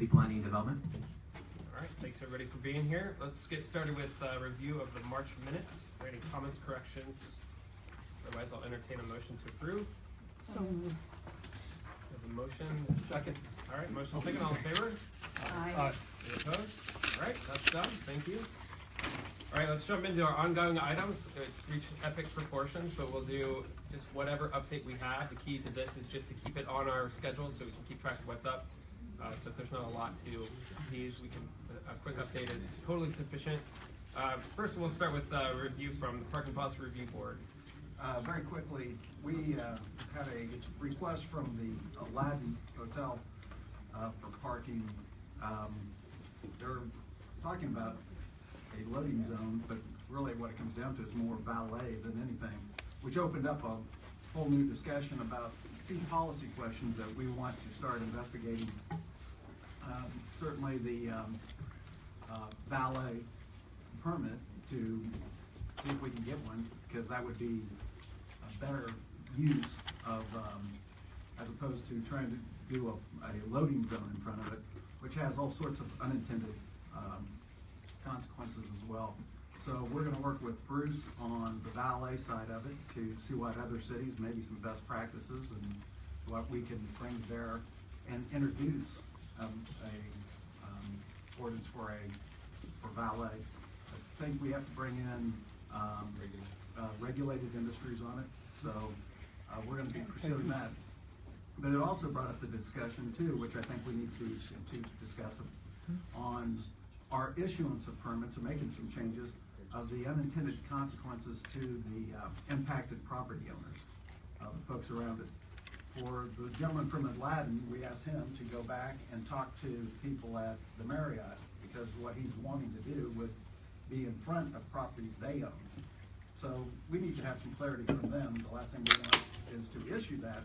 Planning and Development. All right, thanks everybody for being here. Let's get started with a review of the March minutes. Are there any comments, corrections? Otherwise, I'll entertain a motion to approve. So moved. We have a motion. Second. All right, motion second. All in favor? Aye. Any opposed? All right, that's done. Thank you. All right, let's jump into our ongoing items. It's reached epic proportions, so we'll do just whatever update we have. The key to this is just to keep it on our schedule so we can keep track of what's up. So if there's not a lot to these, we can, a quick update is totally sufficient. First, we'll start with a review from the Parking Policy Review Board. Very quickly, we had a request from the Aladdin Hotel for parking. They're talking about a loading zone, but really what it comes down to is more valet than anything, which opened up a whole new discussion about key policy questions that we want to start investigating. Certainly the valet permit to see if we can get one, because that would be a better use of, as opposed to trying to do a loading zone in front of it, which has all sorts of unintended consequences as well. So we're going to work with Bruce on the valet side of it to see what other cities, maybe some best practices, and what we can bring there and introduce a ordinance for valet. I think we have to bring in regulated industries on it, so we're going to be pursuing that. But it also brought up the discussion too, which I think we need to discuss on our issuance of permits and making some changes of the unintended consequences to the impacted property owners, the folks around it. For the gentleman from Aladdin, we asked him to go back and talk to people at the Marriott, because what he's wanting to do would be in front of properties they own. So we need to have some clarity from them. The last thing we want is to issue that,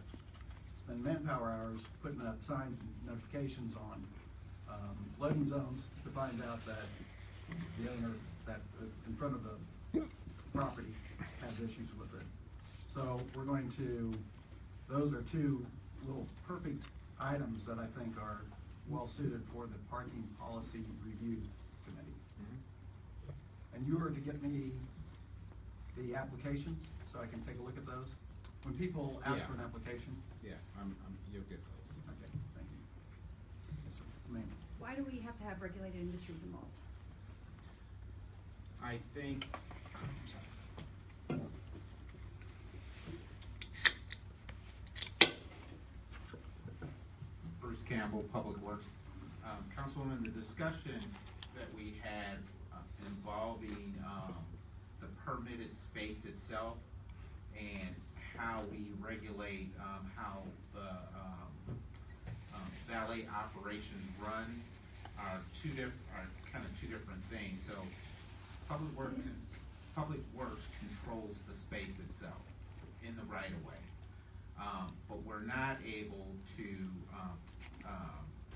spend manpower hours putting up signs and notifications on loading zones to find out that the owner that in front of the property has issues with it. So we're going to, those are two little perfect items that I think are well suited for the Parking Policy Review Committee. And you are to get me the applications so I can take a look at those. When people ask for an application. Yeah, you'll get those. Okay, thank you. Yes, sir. Ma'am. Why do we have to have regulated industries involved? I think, Bruce Campbell, Public Works. Councilwoman, the discussion that we had involving the permitted space itself and how we regulate how the valet operations run are kind of two different things. So Public Works controls the space itself in the right of way, but we're not able to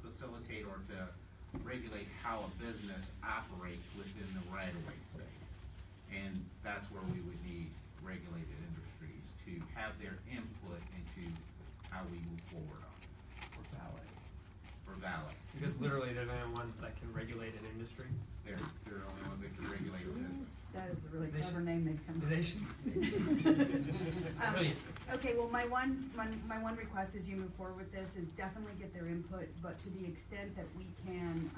facilitate or to regulate how a business operates within the right of way space, and that's where we would need regulated industries to have their input into how we move forward on this. For valet. Because literally they're the only ones that can regulate an industry. They're the only ones that can regulate a business. That is a really They clever should- name they've come up They with. should. Brilliant. Okay, well, my one request as you move forward with this is definitely get their input, but to the extent that we can,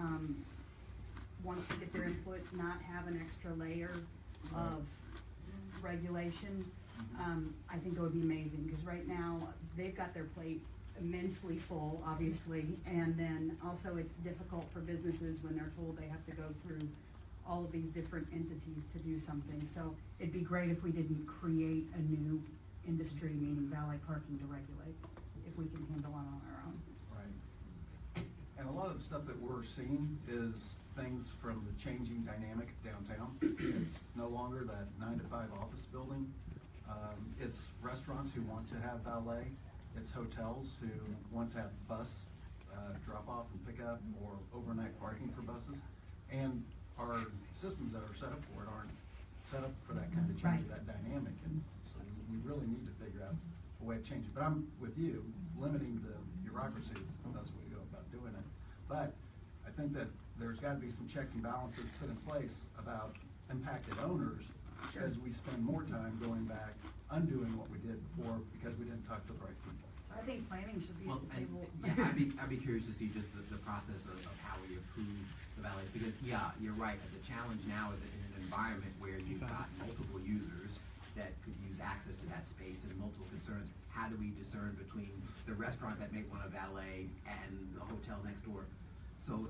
once we get their input, not have an extra layer of regulation, I think it would be amazing, because right now, they've got their plate immensely full, obviously, and then also it's difficult for businesses when they're told they have to go through all of these different entities to do something. So it'd be great if we didn't create a new industry, meaning valet parking, to regulate, if we can handle it on our own. Right. And a lot of the stuff that we're seeing is things from the changing dynamic downtown. It's no longer that 9-to-5 office building. It's restaurants who want to have valet. It's hotels who want to have bus drop off and pick up, or overnight parking for buses. And our systems that are set up for it aren't set up for that kind of change, that dynamic. And so we really need to figure out a way to change it. But I'm with you, limiting the bureaucracy is the best way to go about doing it. But think that there's gotta be some checks and balances put in place about impacted owners as we spend more time going back, undoing what we did before because we didn't talk to the right people. So I think planning should be at Well, the and, table. yeah, I'd be curious to see just the process of how we approve the valleys, because, yeah, you're right, the challenge now is in an environment where you've got multiple users that could use access to that space and multiple concerns. How do we discern between the restaurant that may want a valet and the hotel next door? So,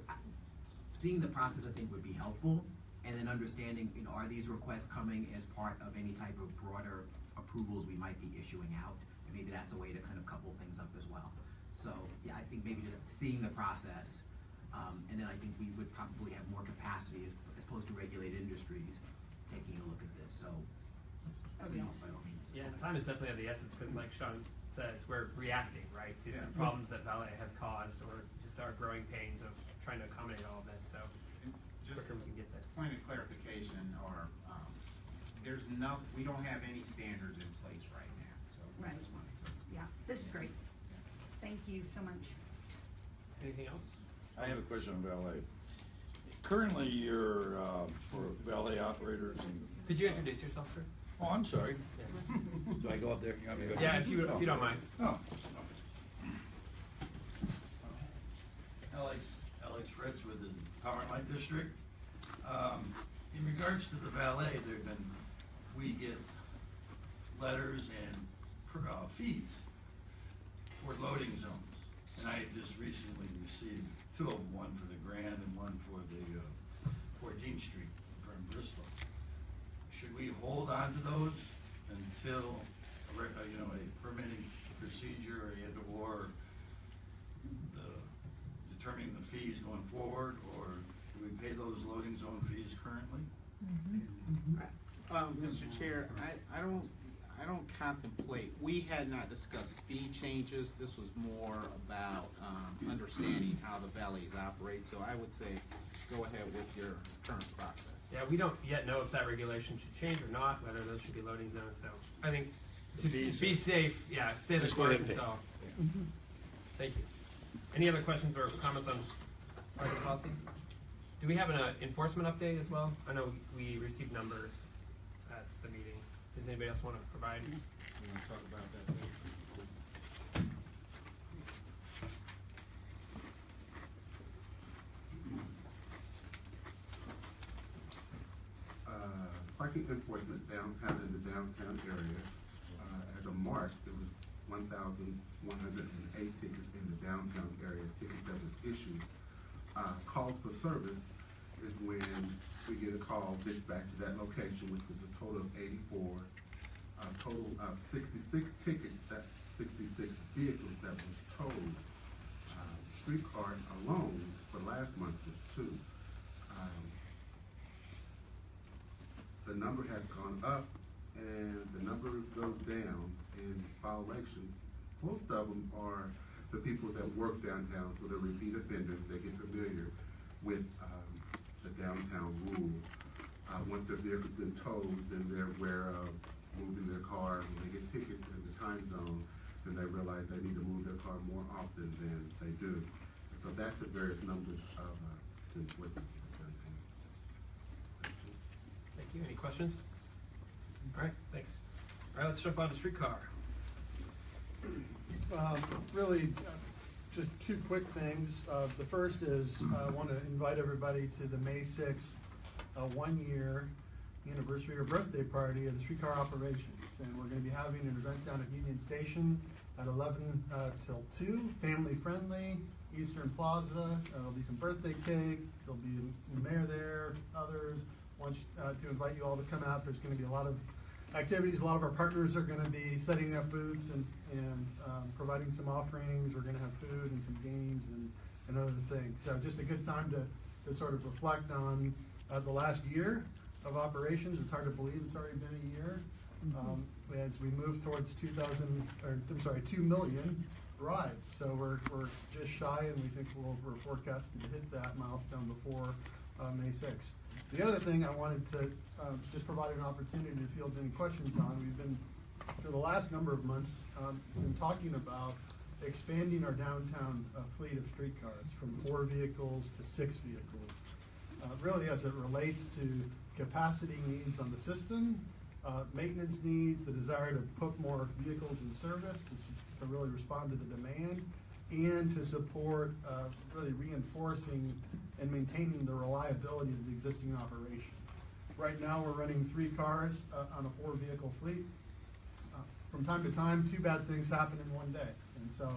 seeing the process, I think, would be helpful, and then understanding, are these requests coming as part of any type of broader approvals we might be issuing out? And maybe that's a way to kind of couple things up as well. So, yeah, I think maybe just seeing the process, and then I think we would probably have more capacity as opposed to regulated industries taking a look at this, so. Okay. By all means. Yeah, and time is definitely of the essence, because like Sean says, we're reacting, right, to some Yeah. problems that valet has caused, or just our growing pains of trying to accommodate all of this, so Just quicker we can get this. point of clarification, or, we don't have any standards in place right now, so. we Right. just wanted to- Yeah, this is great. Thank you so much. Anything else? I have a question on valet. Currently, you're, for valet operators and. Could you introduce yourself, sir? Oh, I'm sorry. Yeah. Do I go up there? You want me to go? Yeah, if you don't mind. Oh. Alex Fritz with the Power and Light District. In regards to the valet, we get letters and fees for loading zones. And I just recently received two of them, one for the Grand and one for the 14th Street from Bristol. Should we hold on to those until, a permitting procedure or determining the fees going forward, or do we pay those loading zone fees currently? Mr. Chair, I don't contemplate, we had not discussed fee changes. This was more about, understanding how the valleys operate, so I would say go ahead with your current process. Yeah, we don't yet know if that regulation should change or not, whether those should be loading zones, so I think to be safe, yeah, stay the Just go course ahead and until. Thank you. Any other questions or comments on parking policy? Do we have an enforcement update as well? I know we received numbers at the meeting. Does anybody else want to provide? We want to talk about that too. Parking enforcement downtown in the downtown area, as of March, there was 1,108 tickets in the downtown area, tickets that was issued. Calls for service is when we get a call dispatched to that location, which was a total of 84, a total of 66 tickets, that 66 vehicles that was towed. Streetcar alone for last month was 2. The number has gone up and the number goes down in violation. Most of them are the people that work downtown, so they're repeat offenders. They get familiar with the downtown rules. Once their vehicle's been towed, then they're aware of moving their car. When they get tickets in the time zone, then they realize they need to move their car more often than they do. So that's the various numbers of enforcement. Thank you. Any questions? All right, thanks. All right, let's jump on to streetcar. Really, just two quick things. The first is I want to invite everybody to the May 6th 1-year anniversary or birthday party of the streetcar operations. And we're going to be having an event down at Union Station at 11 till 2, family friendly, Eastern Plaza. There'll be some birthday cake. There'll be the mayor there, others. Want to invite you all to come out. There's going to be a lot of activities. A lot of our partners are going to be setting up booths and providing some offerings. We're going to have food and some games and other things. So just a good time to sort of reflect on the last year of operations. It's hard to believe it's already been a year. As we move towards 2 million rides. So we're just shy, and we think we're forecasted to hit that milestone before May 6th. The other thing I wanted to just provide an opportunity to field any questions on. We've been, for the last number of months, been talking about expanding our downtown fleet of streetcars from 4 vehicles to 6 vehicles. Really as it relates to capacity needs on the system, maintenance needs, the desire to put more vehicles in service to really respond to the demand, and to support really reinforcing and maintaining the reliability of the existing operation. Right now, we're running 3 cars on a 4-vehicle fleet. From time to time, 2 bad things happen in one day. And so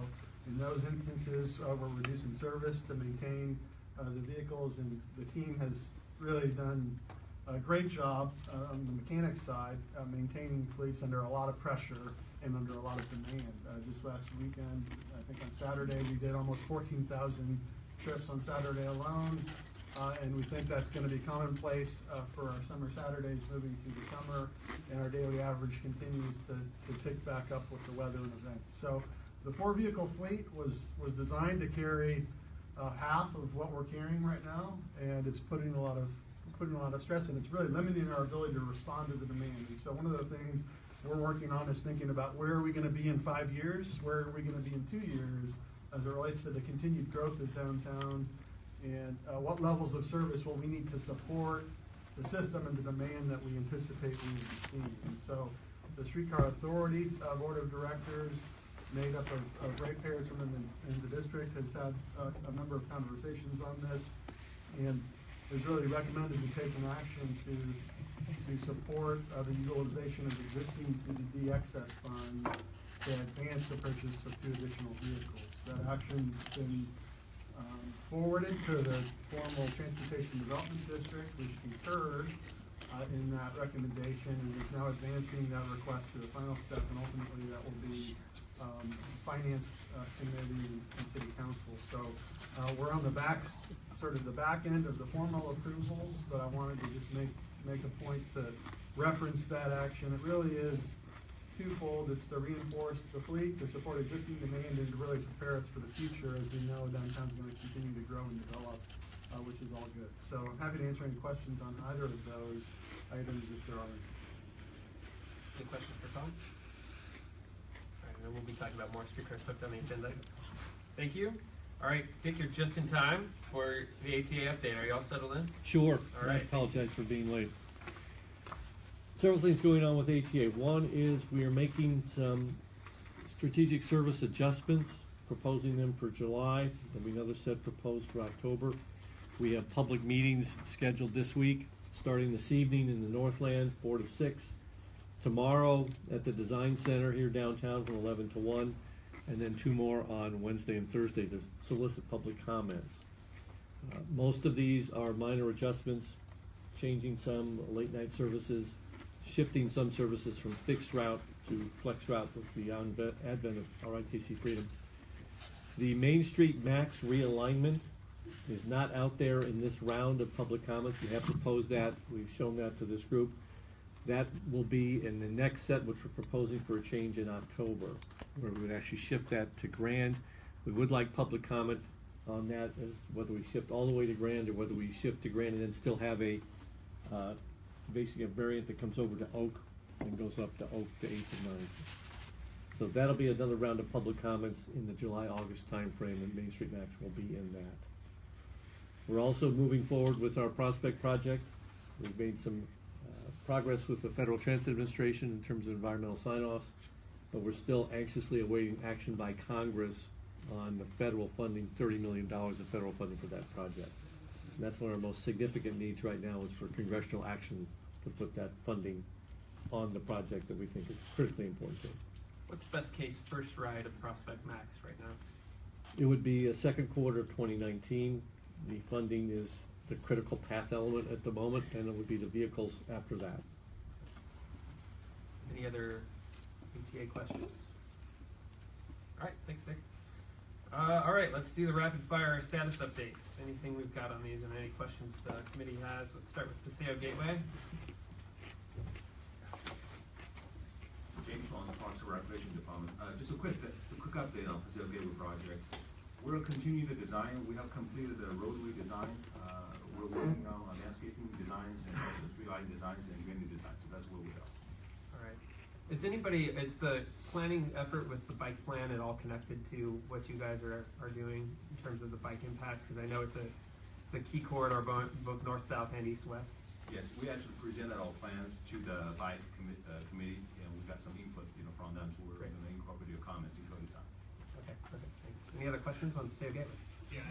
in those instances, we're reducing service to maintain the vehicles, and the team has really done a great job on the mechanics side, maintaining fleets under a lot of pressure and under a lot of demand. Just last weekend, I think on Saturday, we did almost 14,000 trips on Saturday alone. And we think that's gonna be commonplace for our summer Saturdays moving through the summer, and our daily average continues to tick back up with the weather and events. So the 4-vehicle fleet was designed to carry half of what we're carrying right now, and it's putting a lot of stress, and it's really limiting our ability to respond to the demand. And so one of the things we're working on is thinking about where are we gonna be in 5 years, where are we gonna be in 2 years, as it relates to the continued growth of downtown, and what levels of service will we need to support the system and the demand that we anticipate we will be seeing. And so the Streetcar Authority Board of Directors, made up of ratepayers from in the district, has had a number of conversations on this, and has really recommended to take an action to support the utilization of existing TDD excess funds to advance the purchase of 2 additional vehicles. That action's been forwarded to the formal Transportation Development District, which concurred in that recommendation, and is now advancing that request to the final step, and ultimately that will be Finance Committee and City Council. So we're on the back end of the formal approvals, but I wanted to just make a point to reference that action. It really is twofold. It's to reinforce the fleet, to support existing demand, and to really prepare us for the future, as we know downtown's going to continue to grow and develop, which is all good. So I'm happy to answer any questions on either of those items if there are any. Any questions for Tom? All right, and then we'll be talking about more streetcar stuff on the agenda. Thank you. All right, Dick, you're just in time for the ATA update. Are you all settled in? Sure. All right. I apologize for being late. Several things going on with ATA. One is we are making some strategic service adjustments, proposing them for July. There'll be another set proposed for October. We have public meetings scheduled this week, starting this evening in the Northland, 4 to 6. Tomorrow at the Design Center here downtown from 11 to 1. And then 2 more on Wednesday and Thursday to solicit public comments. Most of these are minor adjustments, changing some late night services, shifting some services from fixed route to flex route with the advent of RITC Freedom. The Main Street Max realignment is not out there in this round of public comments. We have proposed that. We've shown that to this group. That will be in the next set, which we're proposing for a change in October, where we would actually shift that to Grand. We would like public comment on that, as whether we shift all the way to Grand or whether we shift to Grand and then still have a basically a variant that comes over to Oak and goes up to Oak to 8th and 9th. So that'll be another round of public comments in the July-August timeframe, and Main Street Max will be in that. We're also moving forward with our Prospect project. We've made some progress with the Federal Transit Administration in terms of environmental sign-offs, but we're still anxiously awaiting action by Congress on the federal funding, $30 million of federal funding for that project. And that's one of our most significant needs right now, is for congressional action to put that funding on the project that we think is critically important to. What's best case first ride of Prospect Max right now? It would be a second quarter of 2019. The funding is the critical path element at the moment, and it would be the vehicles after that. Any other ATA questions? All right, thanks, Nick. All right, let's do the rapid fire status updates. Anything we've got on these and any questions the committee has. Let's start with Paseo Gateway. James on the Parks and Recreation Department. Just a quick update on Paseo Gateway project. We're continuing the design. We have completed the roadway design. We're working now on landscaping designs and also street lighting designs and drainage designs. So that's where we are. All right. Is the planning effort with the bike plan at all connected to what you guys are doing in terms of the bike impacts? Because I know it's a key corridor both north, south, and east, west. Yes, we actually presented our plans to the bike committee, and we got some input, from them, so we're Great. gonna incorporate your comments into the design. Okay, perfect, thanks. Any other questions on Paseo Gateway? Yeah,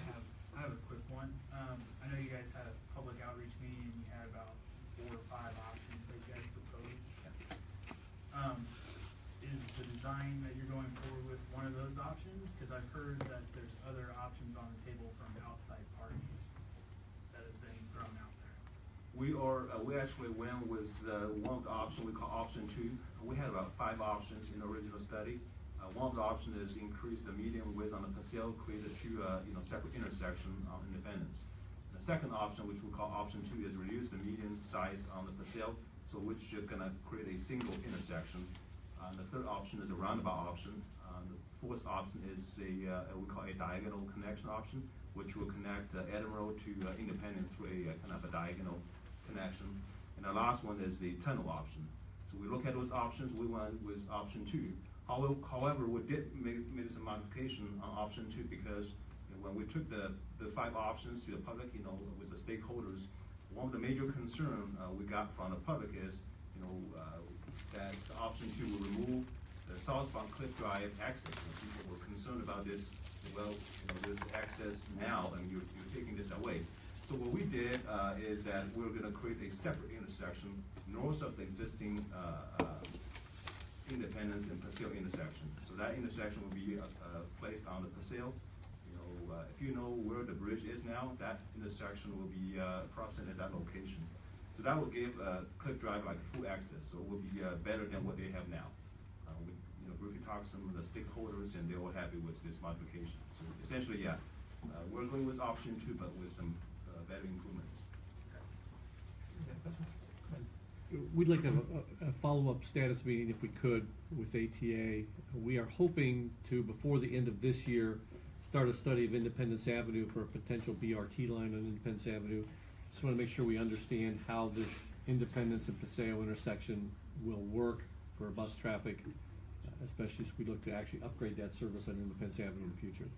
I have a quick one. I know you guys had a public outreach meeting and you had about 4 or 5 options that you guys proposed. Is the design that you're going forward with one of those options? Cause I've heard that there's other options on the table from outside parties that have been thrown out there. We actually went with, one of the options we call option 2. We had about 5 options in the original study. One of the options is increase the median width on the Paseo, create a 2, separate intersection on Independence. The second option, which we call option 2, is reduce the median size on the Paseo, so which is gonna create a single intersection. The third option is a roundabout option. The fourth option is we call a diagonal connection option, which will connect Edinburgh to Independence through a kind of a diagonal connection. And the last one is the tunnel option. So we look at those options, we went with option 2. However, we did make some modification on option 2 because when we took the 5 options to the public, with the stakeholders, one of the major concern we got from the public is, that the option 2 will remove the southbound Cliff Drive access. And people were concerned about this. Well, there's access now, and you're taking this away. So what we did is that we're going to create a separate intersection north of the existing Independence and Paseo intersection. So that intersection will be placed on the Paseo. If you know where the bridge is now, that intersection will be approximately at that location. So that will give Cliff Drive like full access. So it will be better than what they have now. We briefly talked to some of the stakeholders, and they're all happy with this modification. So essentially, yeah, we're going with option 2, but with some better improvements. We'd like to have a follow-up status meeting if we could with ATA. We are hoping to, before the end of this year, start a study of Independence Avenue for a potential BRT line on Independence Avenue. Just want to make sure we understand how this Independence and Paseo intersection will work for bus traffic, especially as we look to actually upgrade that service on Independence Avenue in the future.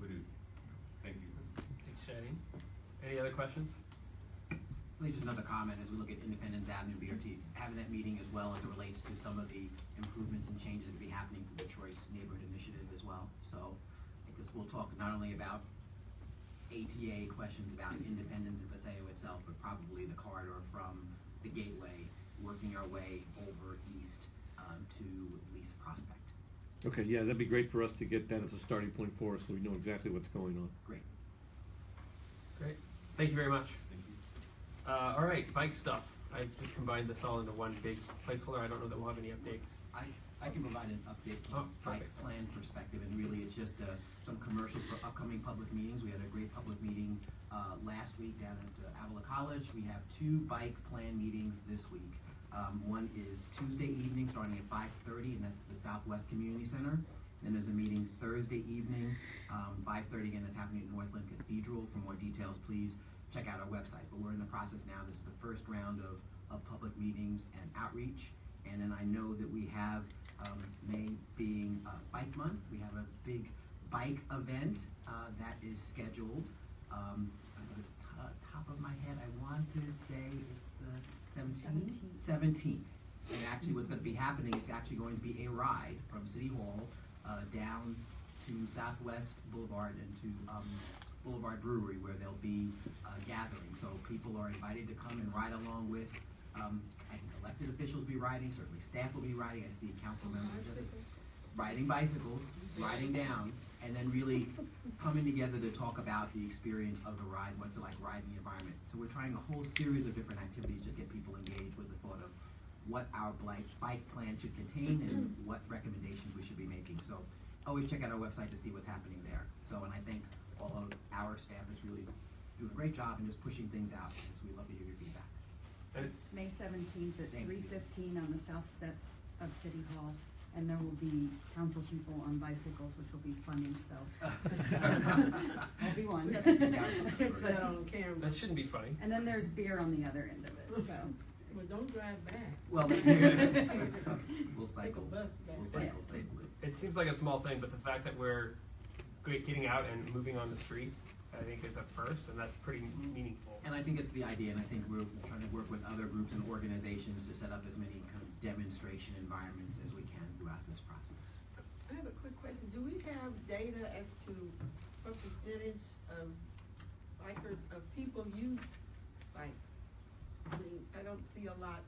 We do. Thank you. It's exciting. Any other questions? I think just another comment as we look at Independence Avenue BRT, having that meeting as well as it relates to some of the improvements and changes that will be happening to the Choice Neighborhood Initiative as well. So I guess we'll talk not only about ATA questions about Independence and Paseo itself, but probably the corridor from the Gateway, working our way over east to at least Prospect. Okay, yeah, that'd be great for us to get that as a starting point for us so we know exactly what's going on. Great. Great. Thank you very much. Thank you. All right, bike stuff. I just combined this all into one big placeholder. I don't know that we'll have any updates. I can provide an update from a bike perfect. plan perspective, and really it's just some commercials for upcoming public meetings. We had a great public meeting last week down at Avila College. We have 2 bike plan meetings this week. One is Tuesday evening starting at 5:30, and that's the Southwest Community Center. Then there's a meeting Thursday evening, 5:30, again, that's happening at Northland Cathedral. For more details, please check out our website. But we're in the process now. This is the first round of public meetings and outreach. And then I know that we have, May being Bike Month, we have a big bike event that is scheduled. At the top of my head, I want to say it's the 17th. And actually what's going to be happening, it's actually going to be a ride from City Hall down to Southwest Boulevard and to Boulevard Brewery, where there'll be gathering. So people are invited to come and ride along with, I think elected officials will be riding, certainly staff will be riding. I see council members riding bicycles, riding down, and then really coming together to talk about the experience of the ride, what's it like riding the environment. So we're trying a whole series of different activities to get people engaged with the thought of what our bike plan should contain and what recommendations we should be making. So always check out our website to see what's happening there. So, and I think all of our staff is really doing a great job in just pushing things out, so we love to hear your feedback. It's May 17th at Thank you. 3:15 on the south steps of City Hall, and there will be council people on bicycles, which will be funny, so. I'll be one. Yeah. So- That shouldn't be funny. And then there's beer on the other end of it, so Well, don't drive back. Well, we'll Take a cycle, bus back. we'll cycle safely. It seems like a small thing, but the fact that we're getting out and moving on the streets, I think is a first, and that's pretty meaningful. And I think it's the idea, and I think we're trying to work with other groups and organizations to set up as many kind of demonstration environments as we can throughout this process. I have a quick question. Do we have data as to what percentage of bikers, of people use bikes? I mean, I don't see a lot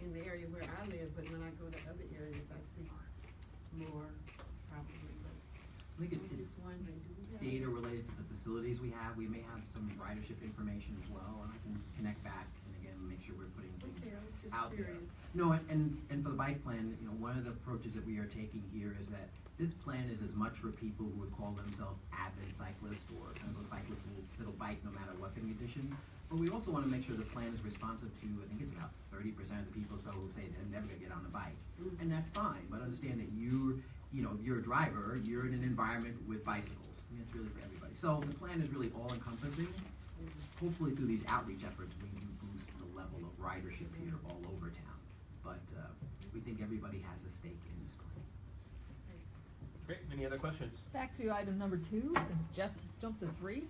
in the area where I live, but when I go to other areas, I see more probably. But I think I was it's just wondering, do we have data related to the facilities we have. We may have some ridership information as well, and I can connect back and again, make sure we're putting things Okay, I was just out there. curious. No, and for the bike plan, you know, one of the approaches that we are taking here is that this plan is as much for people who would call themselves avid cyclists or kind of those cyclists that'll bike no matter what the condition. But we also want to make sure the plan is responsive to, I think it's about 30% of the people who say they're never gonna get on a bike. And that's fine, but understand that you're a driver, you're in an environment with bicycles. I mean, it's really for everybody. So the plan is really all encompassing. Hopefully through these outreach efforts, we do boost the level of ridership here all over town. But we think everybody has a stake in this plan. Great, any other questions? Back to item number 2, since Jeff jumped to 3.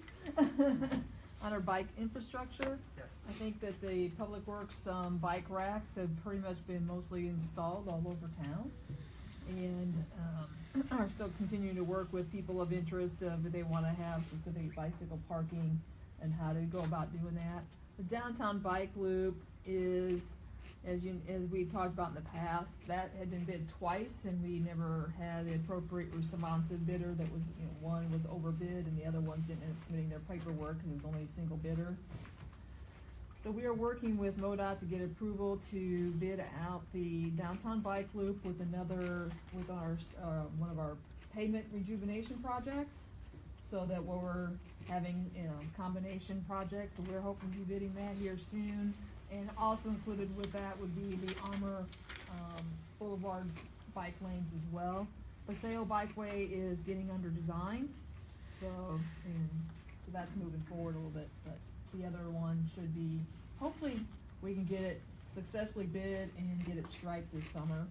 On our bike infrastructure, Yes. I think that the Public Works bike racks have pretty much been mostly installed all over town. And are still continuing to work with people of interest if they want to have specific bicycle parking and how to go about doing that. The downtown bike loop is, as we talked about in the past, that had been bid twice and we never had the appropriate responsive bidder. That was, one was overbid and the other ones didn't end up submitting their paperwork because it was only a single bidder. So we are working with MoDOT to get approval to bid out the downtown bike loop with our one of our pavement rejuvenation projects, so that we're having, combination projects, so we're hoping to be bidding that here soon. And also included with that would be the Armour Boulevard bike lanes as well. Paseo Bikeway is getting under design, so that's moving forward a little bit, but the other one should be, hopefully, we can get it successfully bid and get it striped this summer.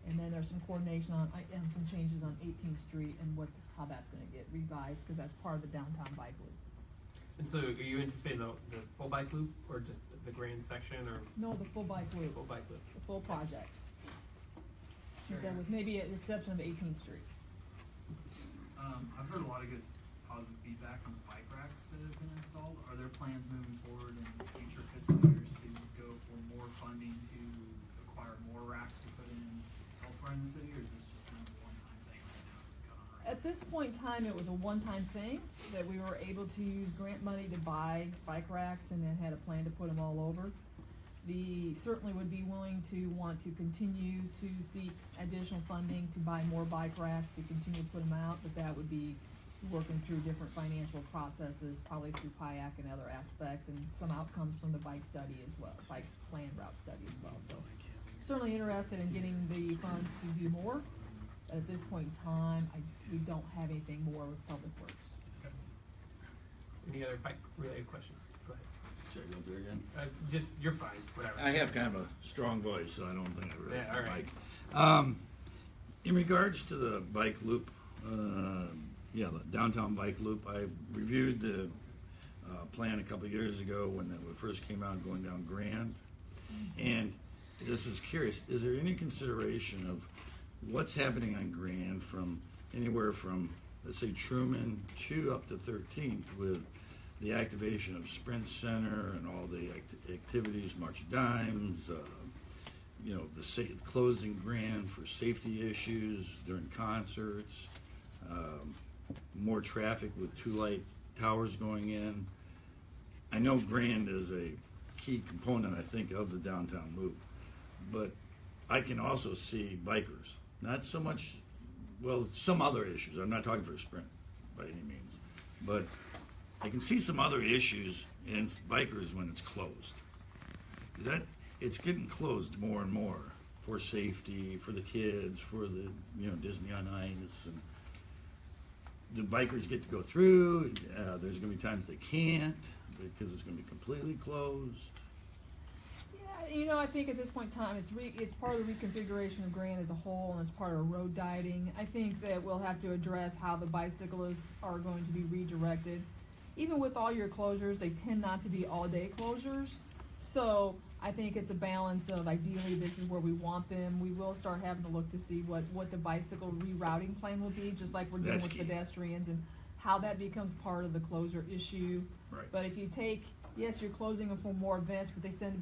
And then there's some coordination on, and some changes on 18th Street and how that's gonna get revised, cause that's part of the downtown bike loop. And so are you anticipating the full bike loop or just the grand section or? No, the full bike loop, Full bike loop. the full project. She said with maybe an exception of 18th Street. I've heard a lot of good positive feedback on the bike racks that have been installed. Are there plans moving forward in future fiscal years to go for more funding to acquire more racks to put in elsewhere in the city, or is this just kind of a one-time thing right now? At this point in time, it was a one-time thing, that we were able to use grant money to buy bike racks and then had a plan to put them all over. Certainly would be willing to want to continue to seek additional funding to buy more bike racks, to continue to put them out, but that would be working through different financial processes, probably through PIAC and other aspects, and some outcomes from the bike study as well, bike plan route study as well. So certainly interested in getting the funds to do more. At this point in time, we don't have anything more with Public Works. Okay. Any other bike related questions? Go ahead. Should I go there again? Just, you're fine, whatever. I have kind of a strong voice, so I don't think I really Yeah, all right. like. In regards to the bike loop, the downtown bike loop, I reviewed the plan a couple of years ago when it first came out going down Grand. And this was curious, is there any consideration of what's happening on Grand from anywhere from, let's say, Truman to up to 13th with the activation of Sprint Center and all the activities, March Dimes, the closing Grand for safety issues during concerts, more traffic with 2 light towers going in. I know Grand is a key component, I think, of the downtown loop, but I can also see bikers, not so much, well, some other issues. I'm not talking for Sprint by any means, but I can see some other issues in bikers when it's closed. It's getting closed more and more for safety, for the kids, for the Disney on Ice, and the bikers get to go through. There's going to be times they can't because it's going to be completely closed. Yeah, I think at this point in time, it's part of the reconfiguration of Grand as a whole, and it's part of road dieting. I think that we'll have to address how the bicyclists are going to be redirected. Even with all your closures, they tend not to be all-day closures. So I think it's a balance of, ideally, this is where we want them. We will start having to look to see what the bicycle rerouting plan will be, just like we're doing That's with key. pedestrians, and how that becomes part of the closure issue. Right. But if you take, yes, you're closing them for more events, but they tend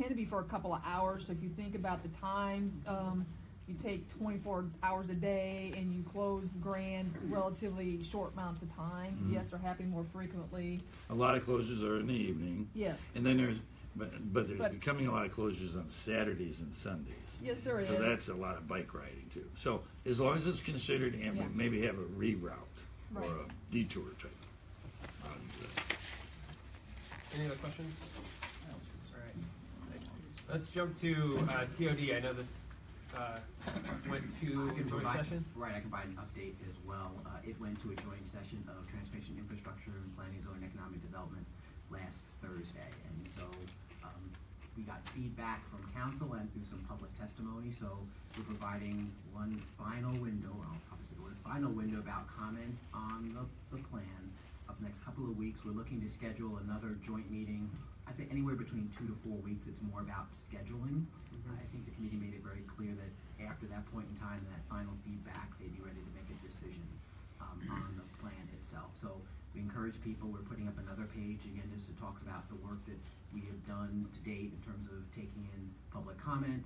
to be for a couple of hours. So if you think about the times, you take 24 hours a day and you close Grand relatively short amounts of time. Mhm. Yes, they're happening more frequently. A lot of closures are in the evening. Yes. And then there's, but there's But- becoming a lot of closures on Saturdays and Sundays. Yes, there is. So that's a lot of bike riding too. So as long as it's considered, and we Yeah. maybe have a reroute or Right. a detour type. Any other questions? All right. Let's jump to TOD. I know this went to I can a joint provide- session. Right, I can provide an update as well. It went to a joint session of Transportation Infrastructure and Planning, Zone, and Economic Development last Thursday. And so, we got feedback from council and through some public testimony, so we're providing one final window, I'll probably say the word final window, about comments on the plan of the next couple of weeks. We're looking to schedule another joint meeting, I'd say anywhere between 2 to 4 weeks. It's more about scheduling. I think the committee made it very clear that after that point in time, that final feedback, they'd be ready to make a decision on the plan itself. So we encourage people, we're putting up another page, again, just that talks about the work that we have done to date in terms of taking in public comment,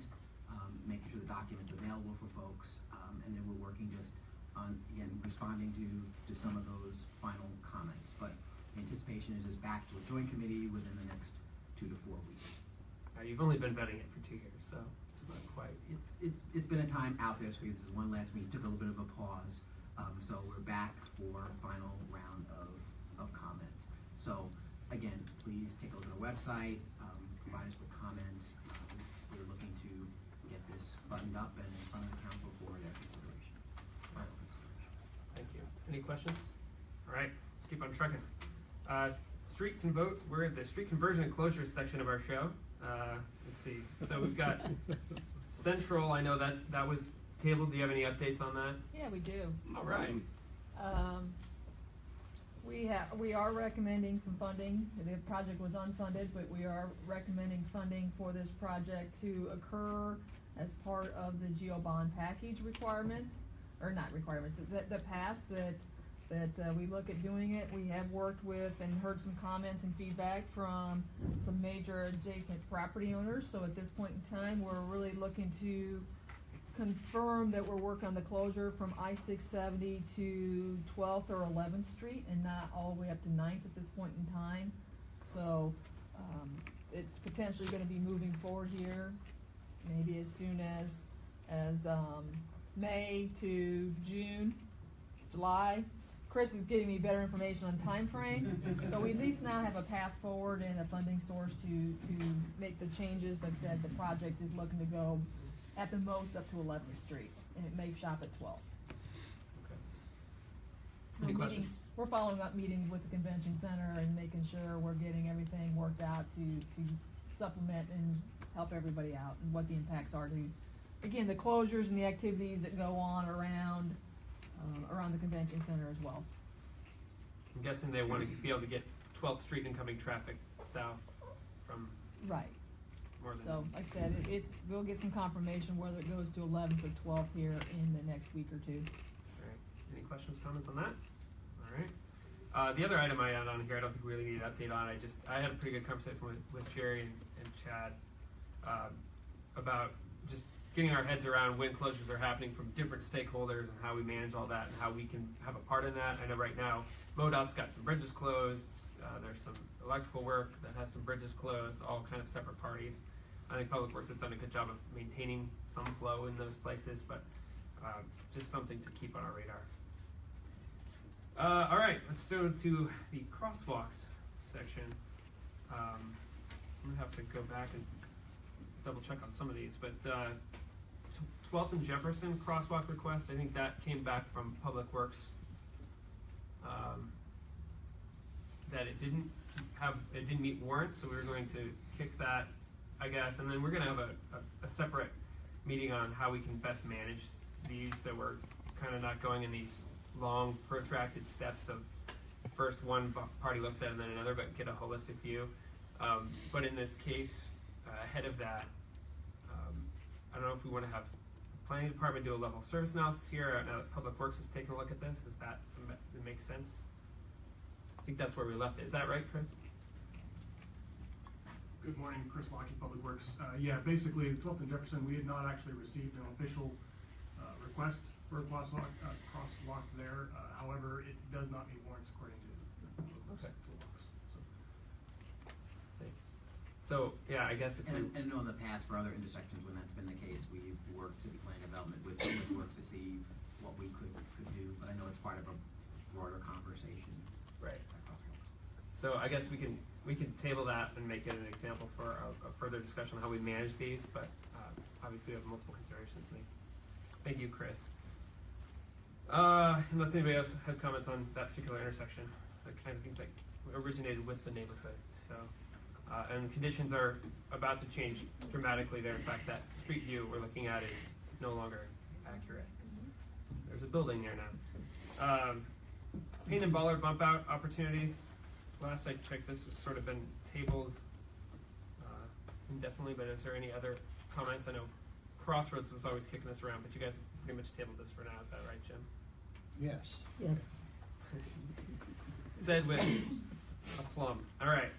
making sure the document's available for folks, and then we're working just on, again, responding to some of those final comments. But anticipation is just back to a joint committee within the next 2 to 4 weeks. You've only been vetting it for 2 years, so it's not quite. It's been a time out there, so this is one last meeting, took a little bit of a pause, so we're back for final round of comment. So, again, please take a look at our website, provide us with comments. We're looking to get this buttoned up and in front of the council for their consideration, final consideration. Thank you. Any questions? All right, let's keep on trucking. We're at the street conversion and closure section of our show. Let's see. So we've got Central. I know that was tabled. Do you have any updates on that? Yeah, we do. All right. We are recommending some funding. The project was unfunded, but we are recommending funding for this project to occur as part of the GEO bond package requirements, or not requirements, the pass that we look at doing it. We have worked with and heard some comments and feedback from some major adjacent property owners. So at this point in time, we're really looking to confirm that we're working on the closure from I-670 to 12th or 11th Street and not all the way up to 9th at this point in time. So it's potentially going to be moving forward here, maybe as soon as May to June, July. Chris is giving me better information on time frame, so we at least now have a path forward and a funding source to make the changes. But said the project is looking to go at the most up to 11th Street, and it may stop at 12th. Okay. Any questions? We're following up meetings with the convention center and making sure we're getting everything worked out to supplement and help everybody out, and what the impacts are to, again, the closures and the activities that go on around the convention center as well. I'm guessing they want to be able to get 12th Street incoming traffic south from Right. more than. So, like I said, we'll get some confirmation whether it goes to 11th or 12th here in the next week or two. All right. Any questions, comments on that? All right. The other item I had on here, I don't think we really need an update on. I had a pretty good conversation with Jerry and Chad about just getting our heads around when closures are happening from different stakeholders and how we manage all that and how we can have a part in that. I know right now MoDOT's got some bridges closed. There's some electrical work that has some bridges closed, all kind of separate parties. I think Public Works has done a good job of maintaining some flow in those places, but just something to keep on our radar. All right, let's go to the crosswalks section. I'm gonna have to go back and double check on some of these, but 12th and Jefferson crosswalk request, I think that came back from Public Works, that it didn't meet warrants, so we were going to kick that I guess, and then we're gonna have a separate meeting on how we can best manage these, so we're kind of not going in these long protracted steps of first one party looks at it and then another, but get a holistic view. But in this case, ahead of that, I don't know if we want to have planning department do a level of service analysis here. Now that Public Works is taking a look at this. Is that that makes sense? I think that's where we left it. Is that right, Chris? Good morning, Chris Lockey, Public Works. Yeah, basically, 12th and Jefferson, we had not actually received an official request for a crosswalk there. However, it does not meet warrants according to Public Works toolbox. Thanks. So, yeah, I guess if we... And in the past, for other intersections, when that's been the case, we've worked city plan development with Public Works to see what we could do, but I know it's part of a broader conversation. Right. So I guess we can table that and make it an example for a further discussion on how we manage these, but obviously we have multiple considerations to make. Thank you, Chris. Unless anybody else has comments on that particular intersection, I kind of think that originated with the neighborhood. So, and conditions are about to change dramatically there. In fact, that street view we're looking at is no longer accurate. There's a building there now. Payne and Bollard bump out opportunities. Last I checked, this has sort of been tabled indefinitely, but is there any other comments? I know Crossroads was always kicking this around, but you guys have pretty much tabled this for now. Is that right, Jim? Yes. Yes. Said with aplomb. All right.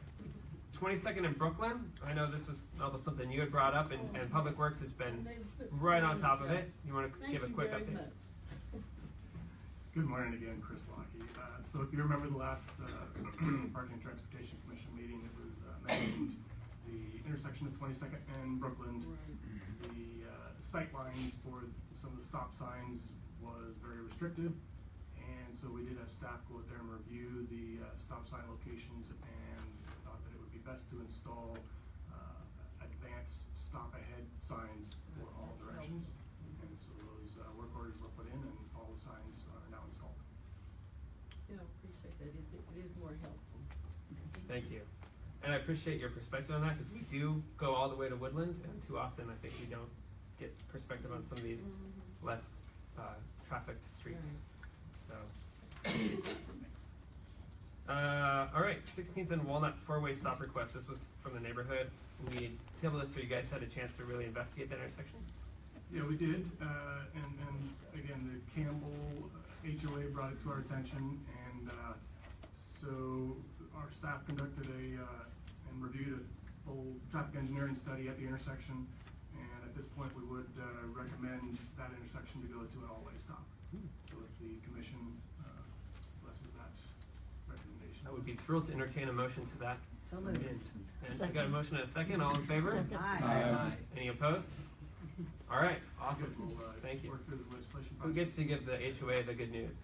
22nd in Brooklyn. I know this was almost something you had brought up, and Public Works has been right on top of it. You want to give a quick update? Good morning again, Chris Lockey. So if you remember the last Parking and Transportation Commission meeting, it was mentioned the intersection of 22nd and Brooklyn. The sight lines for some of the stop signs was very restrictive, and so we did have staff go out there and review the stop sign locations and thought that it would be best to install advanced stop ahead signs for all directions. And so those work orders were put in and all the signs are now installed. Yeah, appreciate that. It is more helpful. Thank you. And I appreciate your perspective on that, because we do go all the way to Woodland, and too often I think we don't get perspective on some of these less trafficked streets. So, all right, 16th and Walnut four-way stop request. This was from the neighborhood. We tabled this so you guys had a chance to really investigate that intersection. Yeah, we did, and again, the Campbell HOA brought it to our attention, and so our staff conducted and reviewed a full traffic engineering study at the intersection, and at this point, we would recommend that intersection to go to an all-way stop. So if the commission blesses that recommendation. I would be thrilled to entertain a motion to that. So moved. And I got a motion and a second. All in favor? Second. Aye. Any opposed? All right, awesome. We'll, Thank you. work through the legislation Who gets process. to give the HOA the good news?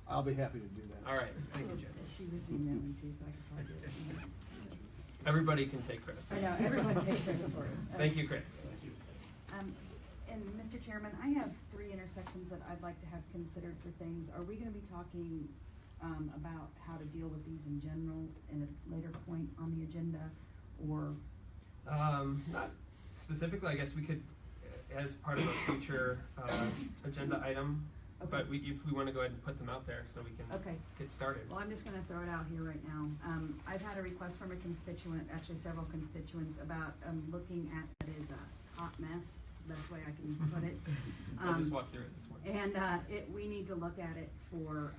I'll be happy to do that. All right, thank you, Jim. She was emailing too, so I could probably do it. Everybody can take credit. I know, everyone takes credit for it. Thank you, Chris. And Mr. Chairman, I have 3 intersections that I'd like to have considered for things. Are we gonna be talking, about how to deal with these in general in a later point on the agenda, or? Not specifically, I guess we could, as part of a future, agenda item, Okay. but if we wanna go ahead and put them out there so we can Okay. get started. Well, I'm just gonna throw it out here right now. I've had a request from a constituent, actually several constituents, about, looking at it as a hot mess, is the best way I can put it. I just walked through it this morning. And, we need to look at it for,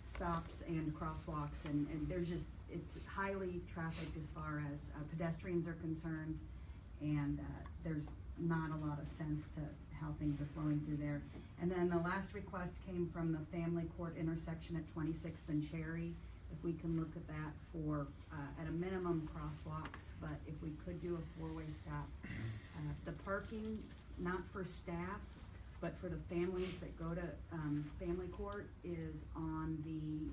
stops and crosswalks, and there's just, it's highly trafficked as far as pedestrians are concerned, and, there's not a lot of sense to how things are flowing through there. And then the last request came from the Family Court intersection at 26th and Cherry. If we can look at that for, at a minimum crosswalks, but if we could do a 4-way stop. The parking, not for staff, but for the families that go to, Family Court, is on the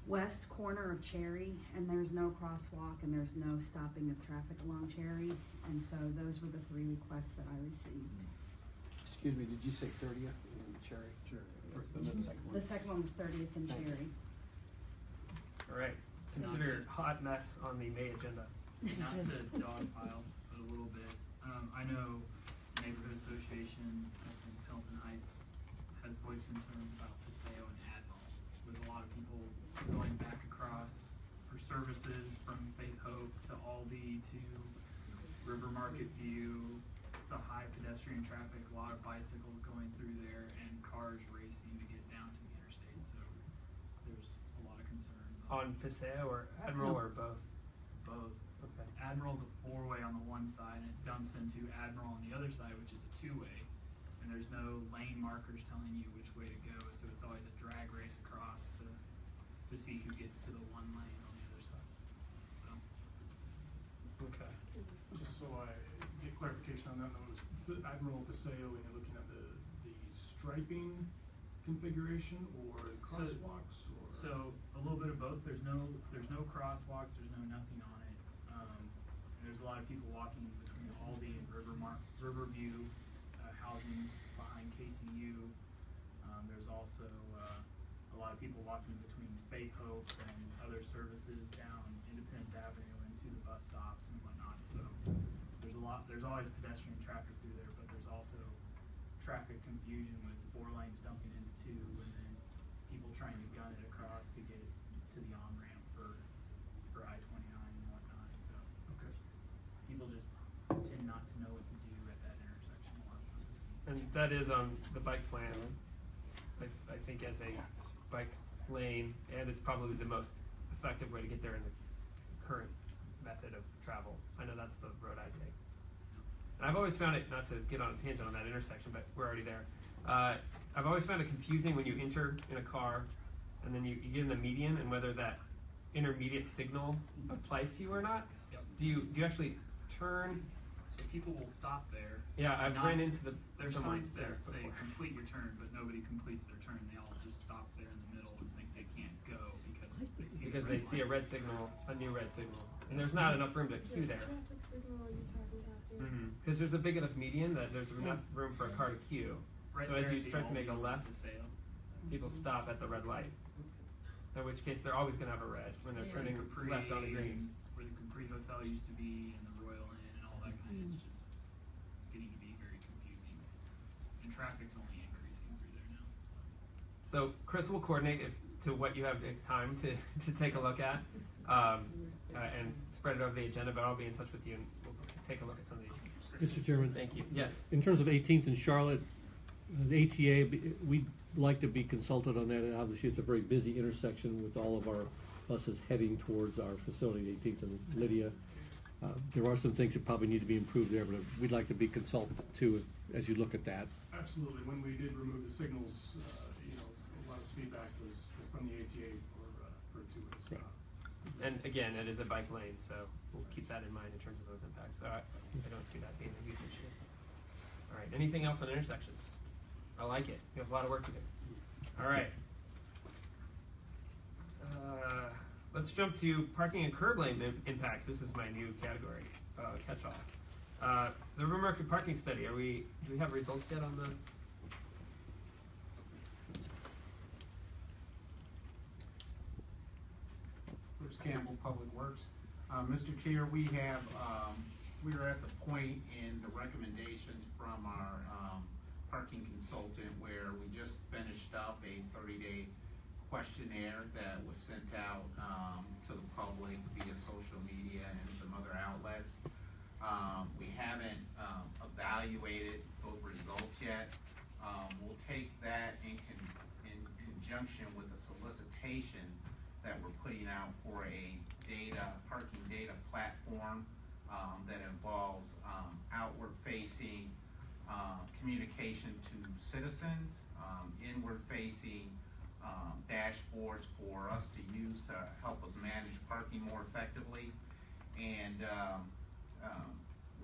northwest corner of Cherry, and there's no crosswalk and there's no stopping of traffic along Cherry. And so those were the 3 requests that I received. Excuse me, did you say 30th in Cherry? Sure. The second one was 30th and Cherry. All right, consider hot mess on the May agenda. Not to dogpile, but a little bit. I know neighborhood association up in Pelton Heights has voiced concerns about Paseo and Admiral, with a lot of people going back across for services from Faith Hope to Aldi to River Market View. It's a high pedestrian traffic, a lot of bicycles going through there, and cars racing to get down to the interstate. So there's a lot of concerns On Paseo or Admiral or both? both. Okay. Admiral's a four-way on the one side, and it dumps into Admiral on the other side, which is a two-way. And there's no lane markers telling you which way to go, so it's always a drag race across to see who gets to the one lane on the other side. So, Okay. Just so I get clarification on that, those Admiral Paseo, when you're looking at the striping configuration or the crosswalks or? So a little bit of both. There's no crosswalks. There's no nothing on it. There's a lot of people walking between Aldi and Riverview, housing behind KCU. There's also a lot of people walking between Faith Hope and other services down Independence Avenue into the bus stops and whatnot. So there's always pedestrian traffic through there, but there's also traffic confusion with 4 lanes dumping into 2, and then people trying to gun it across to get it to the on-ramp for I-29 and whatnot. So Okay. people just tend not to know what to do at that intersection a lot of times. And that is on the bike plan, I think, as a bike lane, and it's probably the most effective way to get there in the current method of travel. I know that's the road I take. And I've always found it, not to get on a tangent on that intersection, but we're already there. I've always found it confusing when you enter in a car and then you get in the median and whether that intermediate signal applies to you or not. Yep. Do you actually turn? So people will stop there. Yeah, I've ran into There's some signs there that say before. complete your turn, but nobody completes their turn. They all just stop there in the middle and think they can't go because they see a red signal, a new red signal, and there's not enough room to queue there. Traffic signal are you talking about there? Because there's a big enough median that there's enough room for a car to queue. Right So as there you at the start to make a Aldi left, Paseo. people stop at the red light. In which case, they're always going to have a red when they're Yeah. turning Capri, left on the green. where the Capri Hotel used to be, and the Royal Inn, and all that kind of, it's just getting to be very confusing. And traffic's only increasing through there now. So Chris will coordinate to what you have time to take a look at and spread it over the agenda, but I'll be in touch with you and we'll take a look at some of these. Mr. Chairman? Thank you. Yes. In terms of 18th and Charlotte, the ATA, we'd like to be consulted on that. And obviously, it's a very busy intersection with all of our buses heading towards our facility, 18th and Lydia. There are some things that probably need to be improved there, but we'd like to be consulted too as you look at that. Absolutely. When we did remove the signals, a lot of feedback was from the ATA for 2 ways. Right. And again, it is a bike lane, so we'll keep that in mind in terms of those impacts. I don't see that being a huge issue. All right, anything else on intersections? I like it. We have a lot of work to do. All right. Let's jump to parking and curb lane impacts. This is my new category, catch-all. The River Market parking study. Do we have results yet on the? Bruce Campbell, Public Works. Mr. Chair, we are at the point in the recommendations from our parking consultant where we just finished up a 30-day questionnaire that was sent out to the public via social media and some other outlets. We haven't evaluated those results yet. We'll take that in conjunction with a solicitation that we're putting out for a parking data platform that involves outward-facing communication to citizens, inward-facing dashboards for us to use to help us manage parking more effectively. And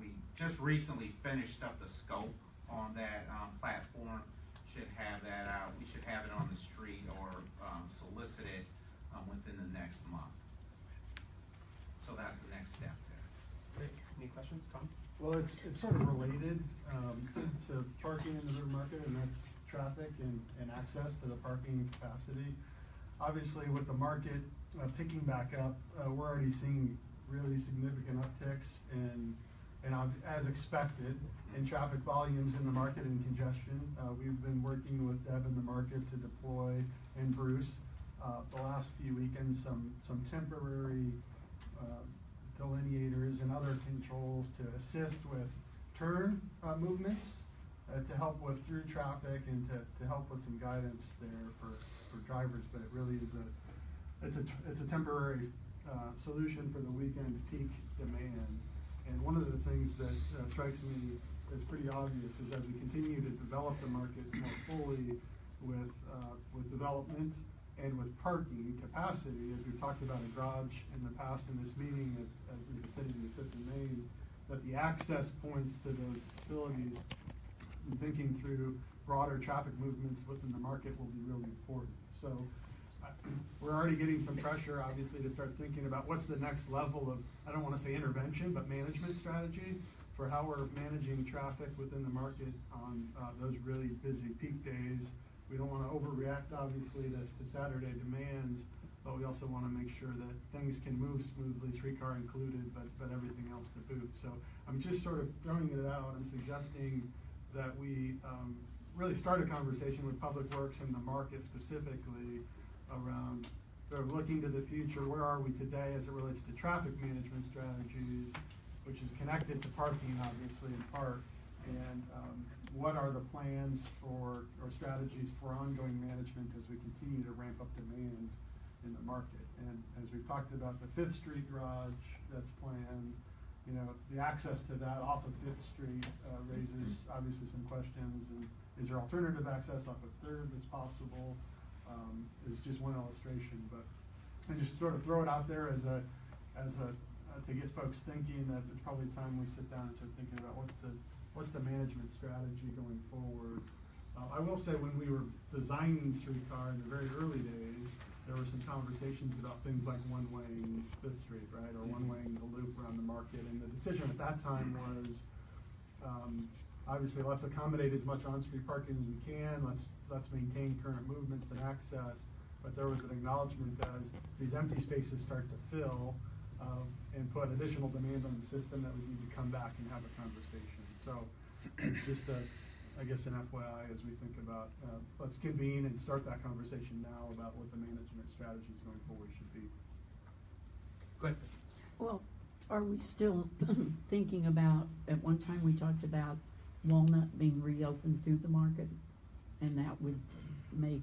we just recently finished up the scope on that platform. Should have that out. We should have it on the street or solicit it within the next month. So that's the next step there. Great. Any questions, Tom? Well, it's sort of related to parking in the river market, and that's traffic and access to the parking capacity. Obviously, with the market picking back up, we're already seeing really significant upticks as expected, in traffic volumes in the market and congestion. We've been working with Deb in the market to deploy, and Bruce, the last few weekends, some temporary delineators and other controls to assist with turn movements, to help with through traffic and to help with some guidance there for drivers. But it really is it's a temporary solution for the weekend peak demand. And one of the things that strikes me as pretty obvious is as we continue to develop the market more fully with development and with parking capacity, as we've talked about a garage in the past in this meeting at the vicinity of 5th and Main, that the access points to those facilities, and thinking through broader traffic movements within the market, will be really important. So we're already getting some pressure, obviously, to start thinking about what's the next level of, I don't want to say intervention, but management strategy for how we're managing traffic within the market on those really busy peak days. We don't want to overreact, obviously, to Saturday demands, but we also want to make sure that things can move smoothly, streetcar included, but everything else to boot. So I'm just sort of throwing it out. I'm suggesting that we really start a conversation with Public Works and the market specifically around sort of looking to the future. Where are we today as it relates to traffic management strategies, which is connected to parking, obviously, in part, and what are the plans or strategies for ongoing management as we continue to ramp up demand in the market. And as we've talked about the 5th Street garage that's planned, the access to that off of 5th Street raises obviously some questions. And is there alternative access off of 3rd that's possible? Is just one illustration, but I just sort of throw it out there as a to get folks thinking that it's probably time we sit down and start thinking about what's the management strategy going forward. I will say when we were designing Streetcar in the very early days, there were some conversations about things like one-waying 5th Street, right, or one-waying the loop around the market, and the decision at that time was obviously let's accommodate as much on-street parking as we can, let's maintain current movements and access, but there was an acknowledgement that as these empty spaces start to fill and put additional demand on the system, that we need to come back and have a conversation. So just I guess an FYI as we think about, let's convene and start that conversation now about what the management strategies going forward should be. Go ahead. Well, are we still thinking about, at one time we talked about Walnut being reopened through the market, and that would make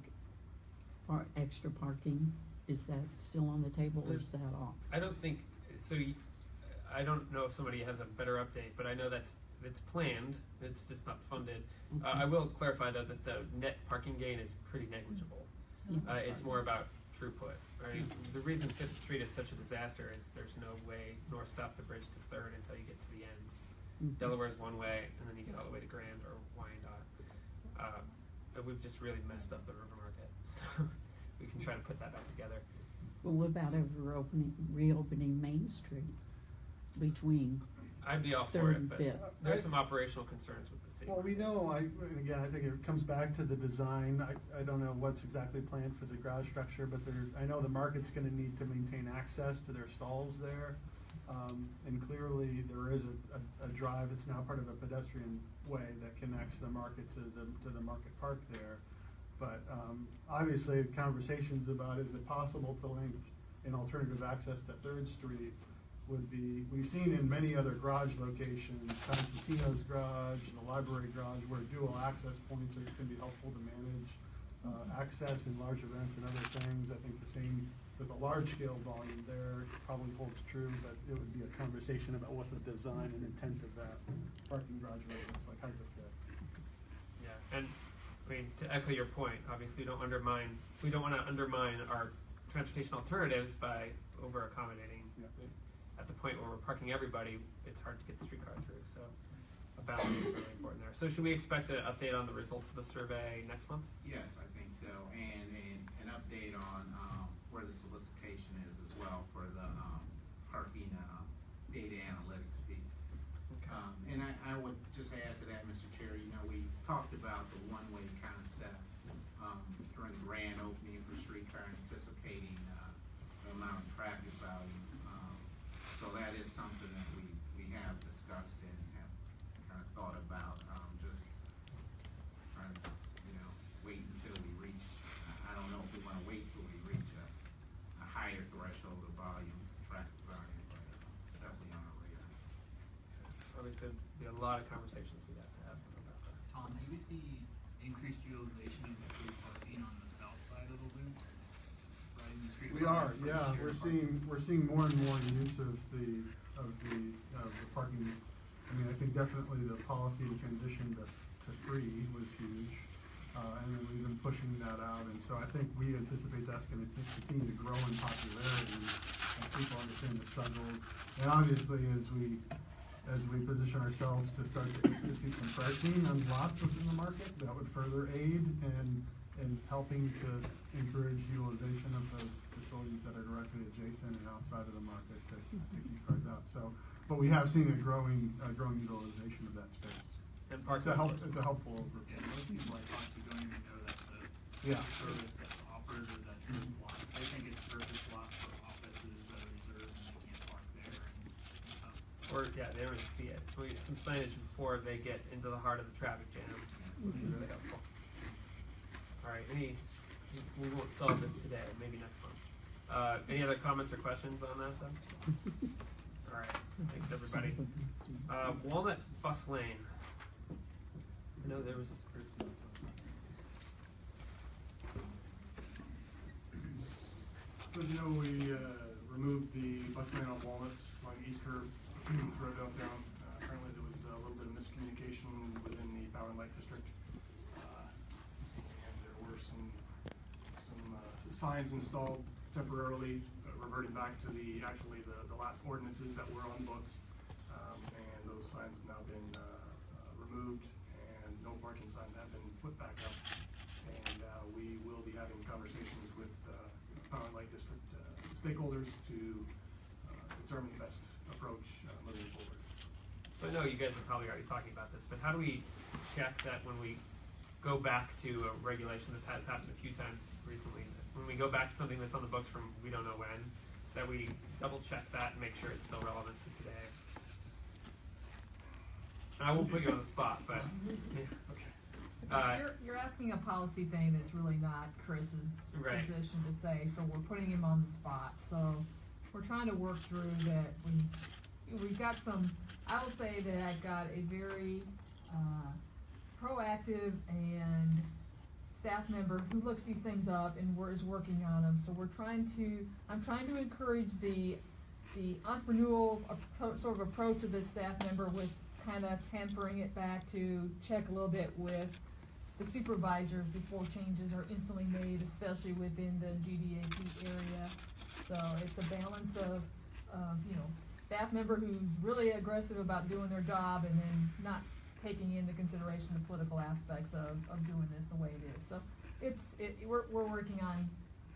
extra parking? Is that still on the table, or is that off? I don't think so. I don't know if somebody has a better update, but I know it's planned. It's just not funded. I will clarify though that the net parking gain is pretty negligible. It's more about throughput, right? The reason 5th Street is such a disaster is there's no way north-south the bridge to 3rd until you get to the ends. Delaware's one way, and then you get all the way to Grand or Wyandotte. We've just really messed up the river market, so we can try to put that back together. Well, what about reopening Main Street between I'd be all for 3rd it, and but 5th? there's some operational concerns with the city. Well, we know, and again, I think it comes back to the design. I don't know what's exactly planned for the garage structure, but I know the market's going to need to maintain access to their stalls there. And clearly there is a drive. It's now part of a pedestrian way that connects the market to the market park there. But obviously conversations about is it possible to link an alternative access to 3rd Street would be, we've seen in many other garage locations, Constantino's garage, the library garage, where dual access points can be helpful to manage access in large events and other things. I think the same with a large scale volume there probably holds true, but it would be a conversation about what the design and intent of that parking garage really looks like. How does it fit? Yeah, and I mean, to echo your point, obviously we don't want to undermine our transportation alternatives by over accommodating. At the point where we're parking everybody, it's hard to get the streetcar through, so a balance is really important there. So should we expect an update on the results of the survey next month? Yes, I think so, and an update on where the solicitation is as well for the parking data analytics piece. Okay. And I would just add to that, Mr. Chair, we talked about the one-way concept during the grand opening for streetcar, anticipating the amount of traffic volume. So obviously there'd be a lot of conversations we'd have to have about that. Tom, do we see increased utilization of free parking on the south side of the loop? Right in the street. We are, yeah, we're seeing more and more use of the parking. I mean, I think definitely the policy to transition to free was huge, and then we've been pushing that out, and so I think we anticipate that's gonna continue to grow in popularity as people understand the struggles. And obviously, as we position ourselves to start to institute some pricing on lots within the market, that would further aid in helping to encourage utilization of those facilities that are directly adjacent and outside of the market to keep cars out. So, but we have seen a growing utilization of that space. And It's a helpful overview. Yeah, most people I talk to don't even know that's a service that's offered or that there's a lot. They think it's surface lots for offices that are reserved and they can't park there and stuff. Or, yeah, they don't even see it. So we get some signage before they get into the heart of the traffic jam, which is really helpful. All right, we won't solve this today, maybe next month. Any other comments or questions on that then? All right, thanks everybody. Walnut Bus Lane. I know there was. So as you know, we removed the bus lane on Walnut along the east curb through downtown. Apparently there was a little bit of miscommunication within the Power and Light District. And there were some signs installed temporarily, reverting back to the last ordinances that were on books. And those signs have now been removed, and no parking signs have been put back up. And we will be having conversations with Power and Light District stakeholders to determine the best approach moving forward. So I know you guys are probably already talking about this, but how do we check that when we go back to a regulation? This has happened a few times recently. When we go back to something that's on the books from we don't know when, that we double check that and make sure it's still relevant to today. And I won't put you on the spot, but yeah, okay. You're asking a policy thing that's really not Chris's Right. position to say, so we're putting him on the spot. So we're trying to work through that. We've got some, I will say that I've got a very proactive and staff member who looks these things up and is working on them. So I'm trying to encourage the entrepreneurial sort of approach of this staff member with kind of tempering it back to check a little bit with the supervisors before changes are instantly made, especially within the GDAP area. So it's a balance of staff member who's really aggressive about doing their job and then not taking into consideration the political aspects of doing this the way it is. So we're working on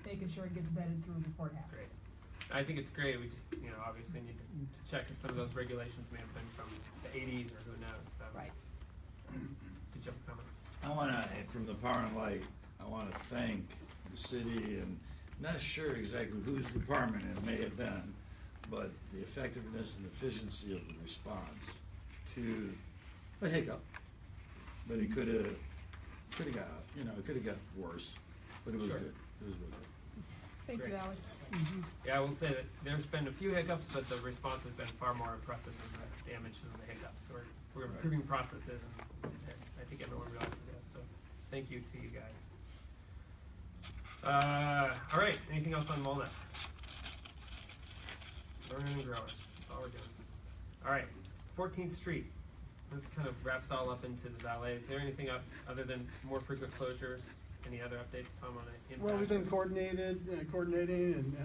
making sure it gets vetted through before it happens. Great. I think it's great. We just, obviously need to check if some of those regulations may have been from the 80s or who knows. So. Right. Did you have a comment? I want to, from the Power and Light, I want to thank the city, and not sure exactly whose department it may have been, but the effectiveness and efficiency of the response to a hiccup. But it could have got worse, but it was Sure. good. It was really good. Thank Great. you, Alex. Yeah, I will say that there's been a few hiccups, but the response has been far more impressive than the damage than the hiccups. We're improving processes, and I think everyone realizes that. So, thank you to you guys. All right. Anything else on Walnut? Learning and growing. That's all we're doing. All right. 14th Street. This kind of wraps all up into the valet. Is there anything up other than more frequent closures? Any other updates, Tom, on it? Well, we've been coordinating, and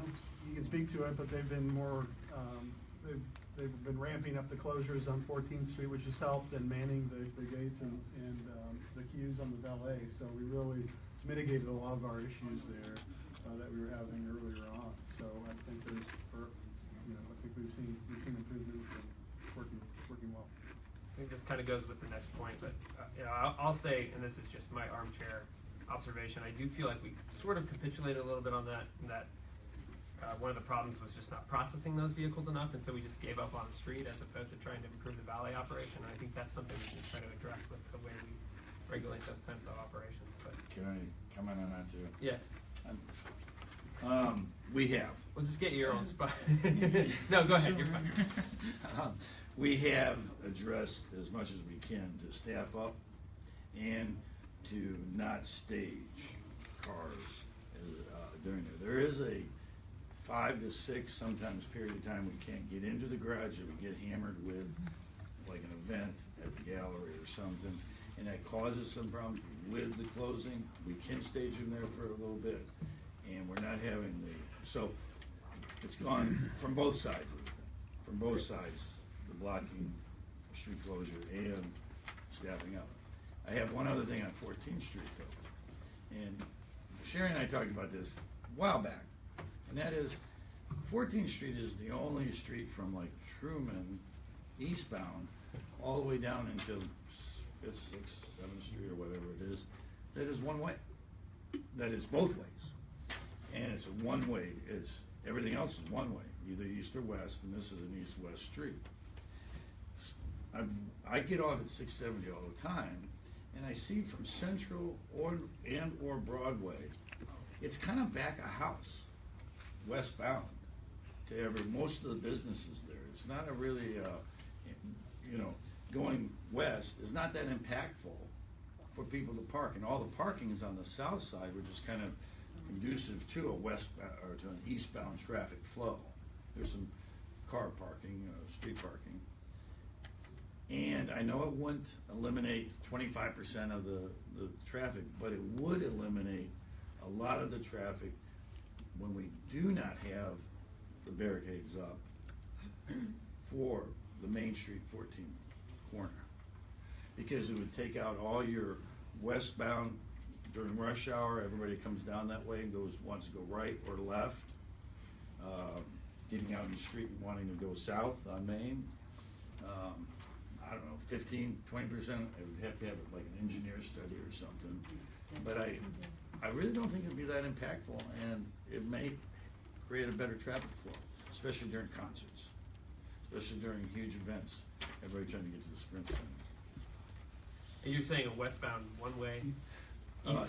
you can speak to it, but they've been more, they've been ramping up the closures on 14th Street, which has helped, and manning the gates and the queues on the valet. So it's mitigated a lot of our issues there that we were having earlier on. So I think I think we've seen improvement and working well. I think this kind of goes with the next point, but I'll say, and this is just my armchair observation, I do feel like we sort of capitulated a little bit on that one of the problems was just not processing those vehicles enough, and so we just gave up on the street as opposed to trying to improve the valet operation. I think that's something we can try to address with the way we regulate those types of operations. But Can I comment on that too? yes. We have. We'll just get your own spot. No, go ahead, you're fine. We have addressed as much as we can to staff up and to not stage cars during there. There is a 5 to 6 sometimes period of time we can't get into the garage or we get hammered with like an event at the gallery or something, and that causes some problems with the closing. We can stage them there for a little bit, and we're not having so it's gone from both sides of the thing, from both sides, the blocking, street closure, and staffing up. I have one other thing on 14th Street though, and Sherry and I talked about this a while back, and that is 14th Street is the only street from like Truman eastbound all the way down into 5th, 6th, 7th Street or whatever it is, that is one way. That is both ways. And it's a one way, everything else is one way, either east or west, and this is an east-west street. I get off at 670 all the time, and I see from Central or Broadway, it's kind of back a house, westbound, to most of the businesses there. It's not a really, going west is not that impactful for people to park, and all the parking is on the south side, which is kind of conducive to a westbound or to an eastbound traffic flow. There's some car parking, street parking. And I know it wouldn't eliminate 25% of the traffic, but it would eliminate a lot of the traffic when we do not have the barricades up for the Main Street 14th corner. Because it would take out all your westbound during rush hour, everybody comes down that way and wants to go right or left. Getting out in the street and wanting to go south on Main. I don't know, 15, 20%, I would have to have like an engineer study or something. But I really don't think it'd be that impactful, and it may create a better traffic flow, especially during concerts, especially during huge events, everybody trying to get to the Sprint Center. And you're saying a westbound one way?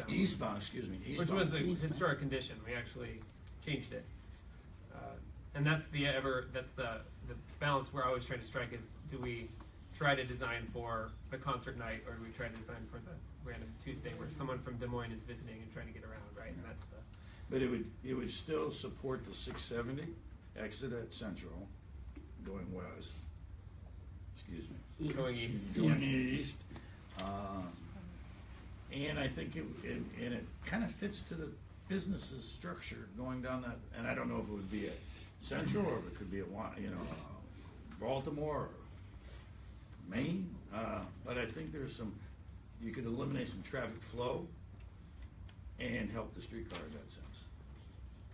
Eastbound, excuse me. Eastbound. Which was a historic condition, we actually changed it. And that's the balance we're always trying to strike is, do we try to design for the concert night, or do we try to design for the random Tuesday where someone from Des Moines is visiting and trying to get around, right? And that's the. But it would still support the 670 exit at Central, going west. Excuse me. Going east. Going east. And I think it kind of fits to the business's structure going down that. And I don't know if it would be at Central or if it could be at Baltimore or Maine. But I think you could eliminate some traffic flow and help the streetcar in that sense.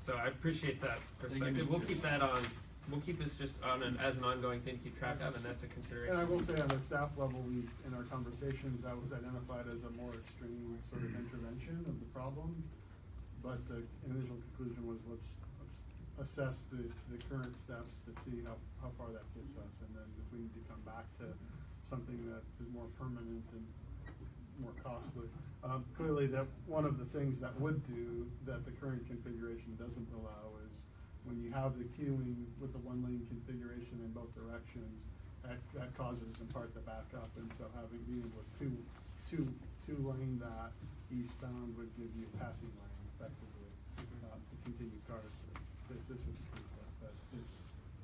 So I appreciate that perspective. We'll keep that on. We'll keep this just on as an ongoing thing to keep track of, and that's a consideration. And I will say on the staff level, in our conversations, that was identified as a more extreme sort of intervention of the problem. But the initial conclusion was let's assess the current steps to see how far that gets us, and then if we need to come back to something that is more permanent and more costly. Clearly, that one of the things that would do that the current configuration doesn't allow is when you have the queuing with the one-lane configuration in both directions, that causes in part the backup, and so being able to two-lane that eastbound would give you a passing lane effectively to continue cars. This would improve that, but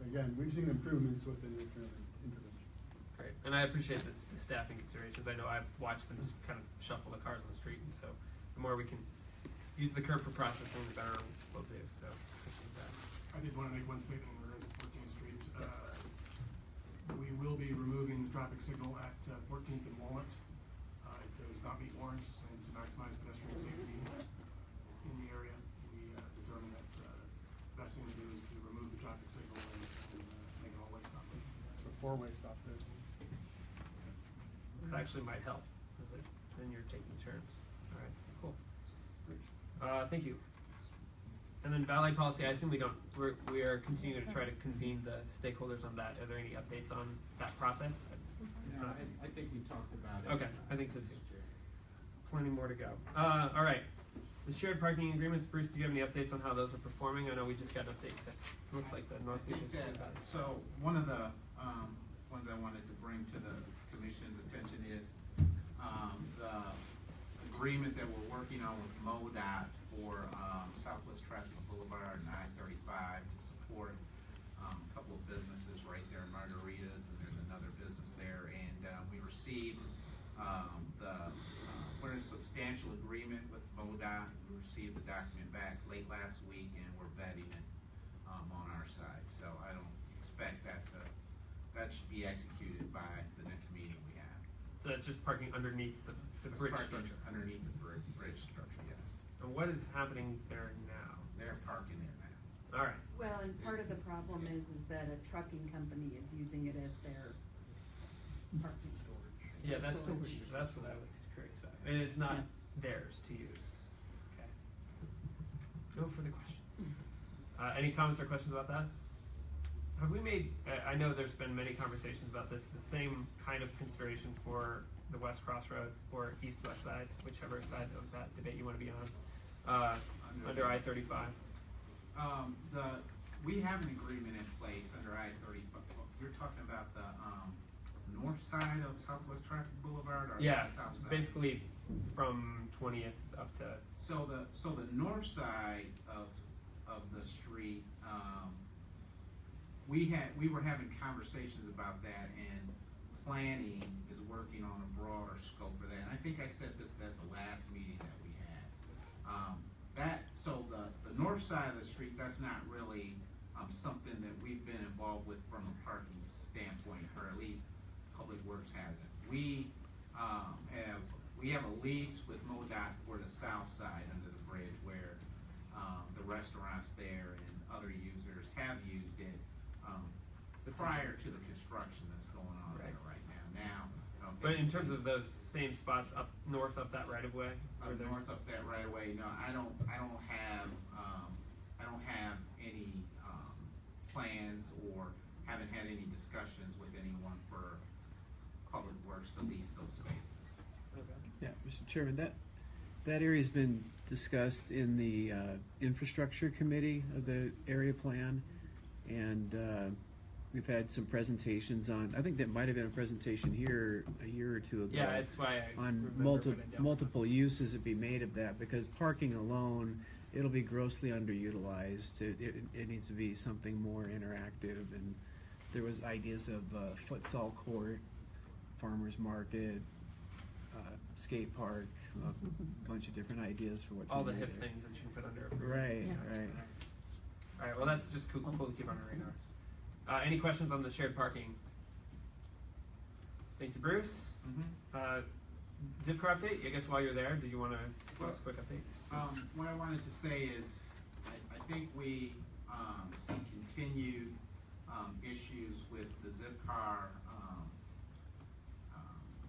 again, we've seen improvements with the current intervention. Great, and I appreciate the staffing considerations. I know I've watched them just kind of shuffle the cars on the street, and so the more we can use the curb for processing, the better we'll do. So appreciate that. I did want to make one statement in regards to 14th Street. We will be removing the traffic signal at 14th and Walnut. It does not meet warrants, and to maximize pedestrian safety in the area, we determined that the best thing to do is to remove the traffic signal and make it all-way stop. So four-way stop there. That actually might help. Then you're taking turns. All right, cool. Thank you. And then valet policy, I assume we are continuing to try to convene the stakeholders on that. Are there any updates on that process? No, I think we talked about it. Okay, I think so too. Plenty more to go. All right. The shared parking agreements, Bruce, do you have any updates on how those are performing? I know we just got an update that looks like the North I Loop think is that, pretty bad. so one of the, ones I wanted to bring to the commission's attention is, the agreement that we're working on with MoDOT for, Southwest Traffic Boulevard and I-35 to support, a couple of businesses right there in Margaritas, and there's another business there, and, we received, we're in substantial agreement with MoDOT. We received the document back late last week, and we're vetting it, on our side, so I don't expect that should be executed by the next meeting we have. So that's just parking underneath the It's bridge parking structure. underneath the bridge structure, yes. And what is happening there now? They're parking there now. All right. Well, and part of the problem is that a trucking company is using it as their parking. Yeah, that's Storage. what I was curious about. And it's not Yeah. theirs to use. Okay. No further questions. Any comments or questions about that? Have we made, I know there's been many conversations about this, the same kind of consideration for the West Crossroads or East-West side, whichever side of that debate you want to be on, under I-35? We have an agreement in place under I-35. You're talking about the, north side of Southwest Traffic Boulevard or the Yeah, south side? basically from 20th up to, So the north side of the street, we were having conversations about that, and planning is working on a broader scope for that. And I think I said this at the last meeting that we had. So the north side of the street, that's not really, something that we've been involved with from a parking standpoint, or at least Public Works hasn't. We have a lease with MoDOT for the south side under the bridge where, the restaurants there and other users have used it, prior to the construction that's going on there right now. but in terms of those same spots up north up that right of way? Up north up that right away, no, I don't have any, plans or haven't had any discussions with anyone for Public Works to lease those spaces. Yeah, Mr. Chairman, that area's been discussed in the infrastructure committee of the area plan, and we've had some presentations on. I think that might have been a presentation here a year or two ago. Yeah, that's why I on remember when I dealt with multiple uses that be made of that, because parking alone, it'll be grossly underutilized. It needs to be something more interactive, and there was ideas of futsal court, farmers market, skate park, a bunch of different ideas for what to all do the hip there. things that you can put under a freeway. Right, Yeah. right. All right, well, that's just cool to keep on our radar. Any questions on the shared parking? Thank you, Bruce. Zip car update, I guess while you're there, did you want to give us a quick update? What I wanted to say is, I think we, see continued, issues with the zip car,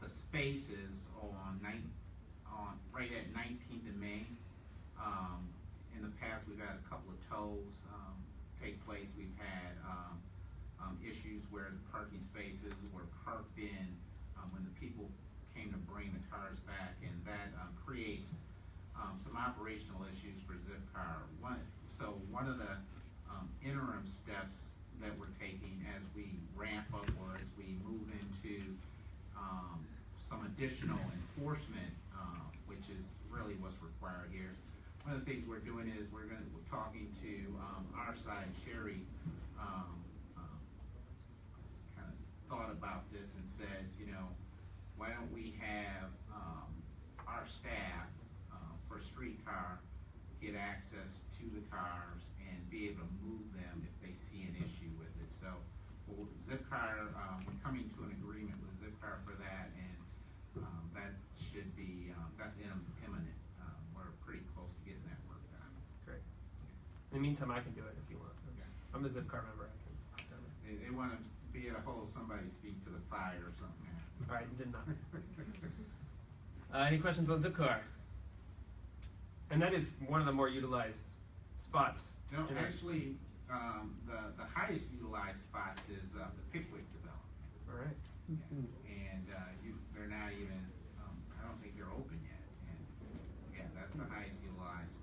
the spaces right at 19th and Main. In the past, we've had a couple of tows, take place. We've had, issues where the parking spaces were parked in, when the people came to bring the cars back, and that, creates, some operational issues for Zipcar. One of the interim steps that we're taking as we ramp up or as we move into some additional enforcement, which is really what's required here. One of the things we're doing is we're talking to our side. Sherry kind of thought about this and said, why don't we have our staff for Streetcar get access to the cars and be able to move them if they see an issue with it. So Zipcar, we're coming to an agreement with Zipcar for that, and that should be, that's imminent. We're pretty close to getting that work done. Great. In the meantime, I can do it if you want. I'm a Zipcar member. I can. They want to be able to hold somebody's feet to the fire or something. All right, did not. Any questions on Zipcar? And that is one of the more utilized spots. No, actually, the highest utilized spots is the Pickwick development. All right. And they're not even, I don't think they're open yet. And yeah, that's the highest utilized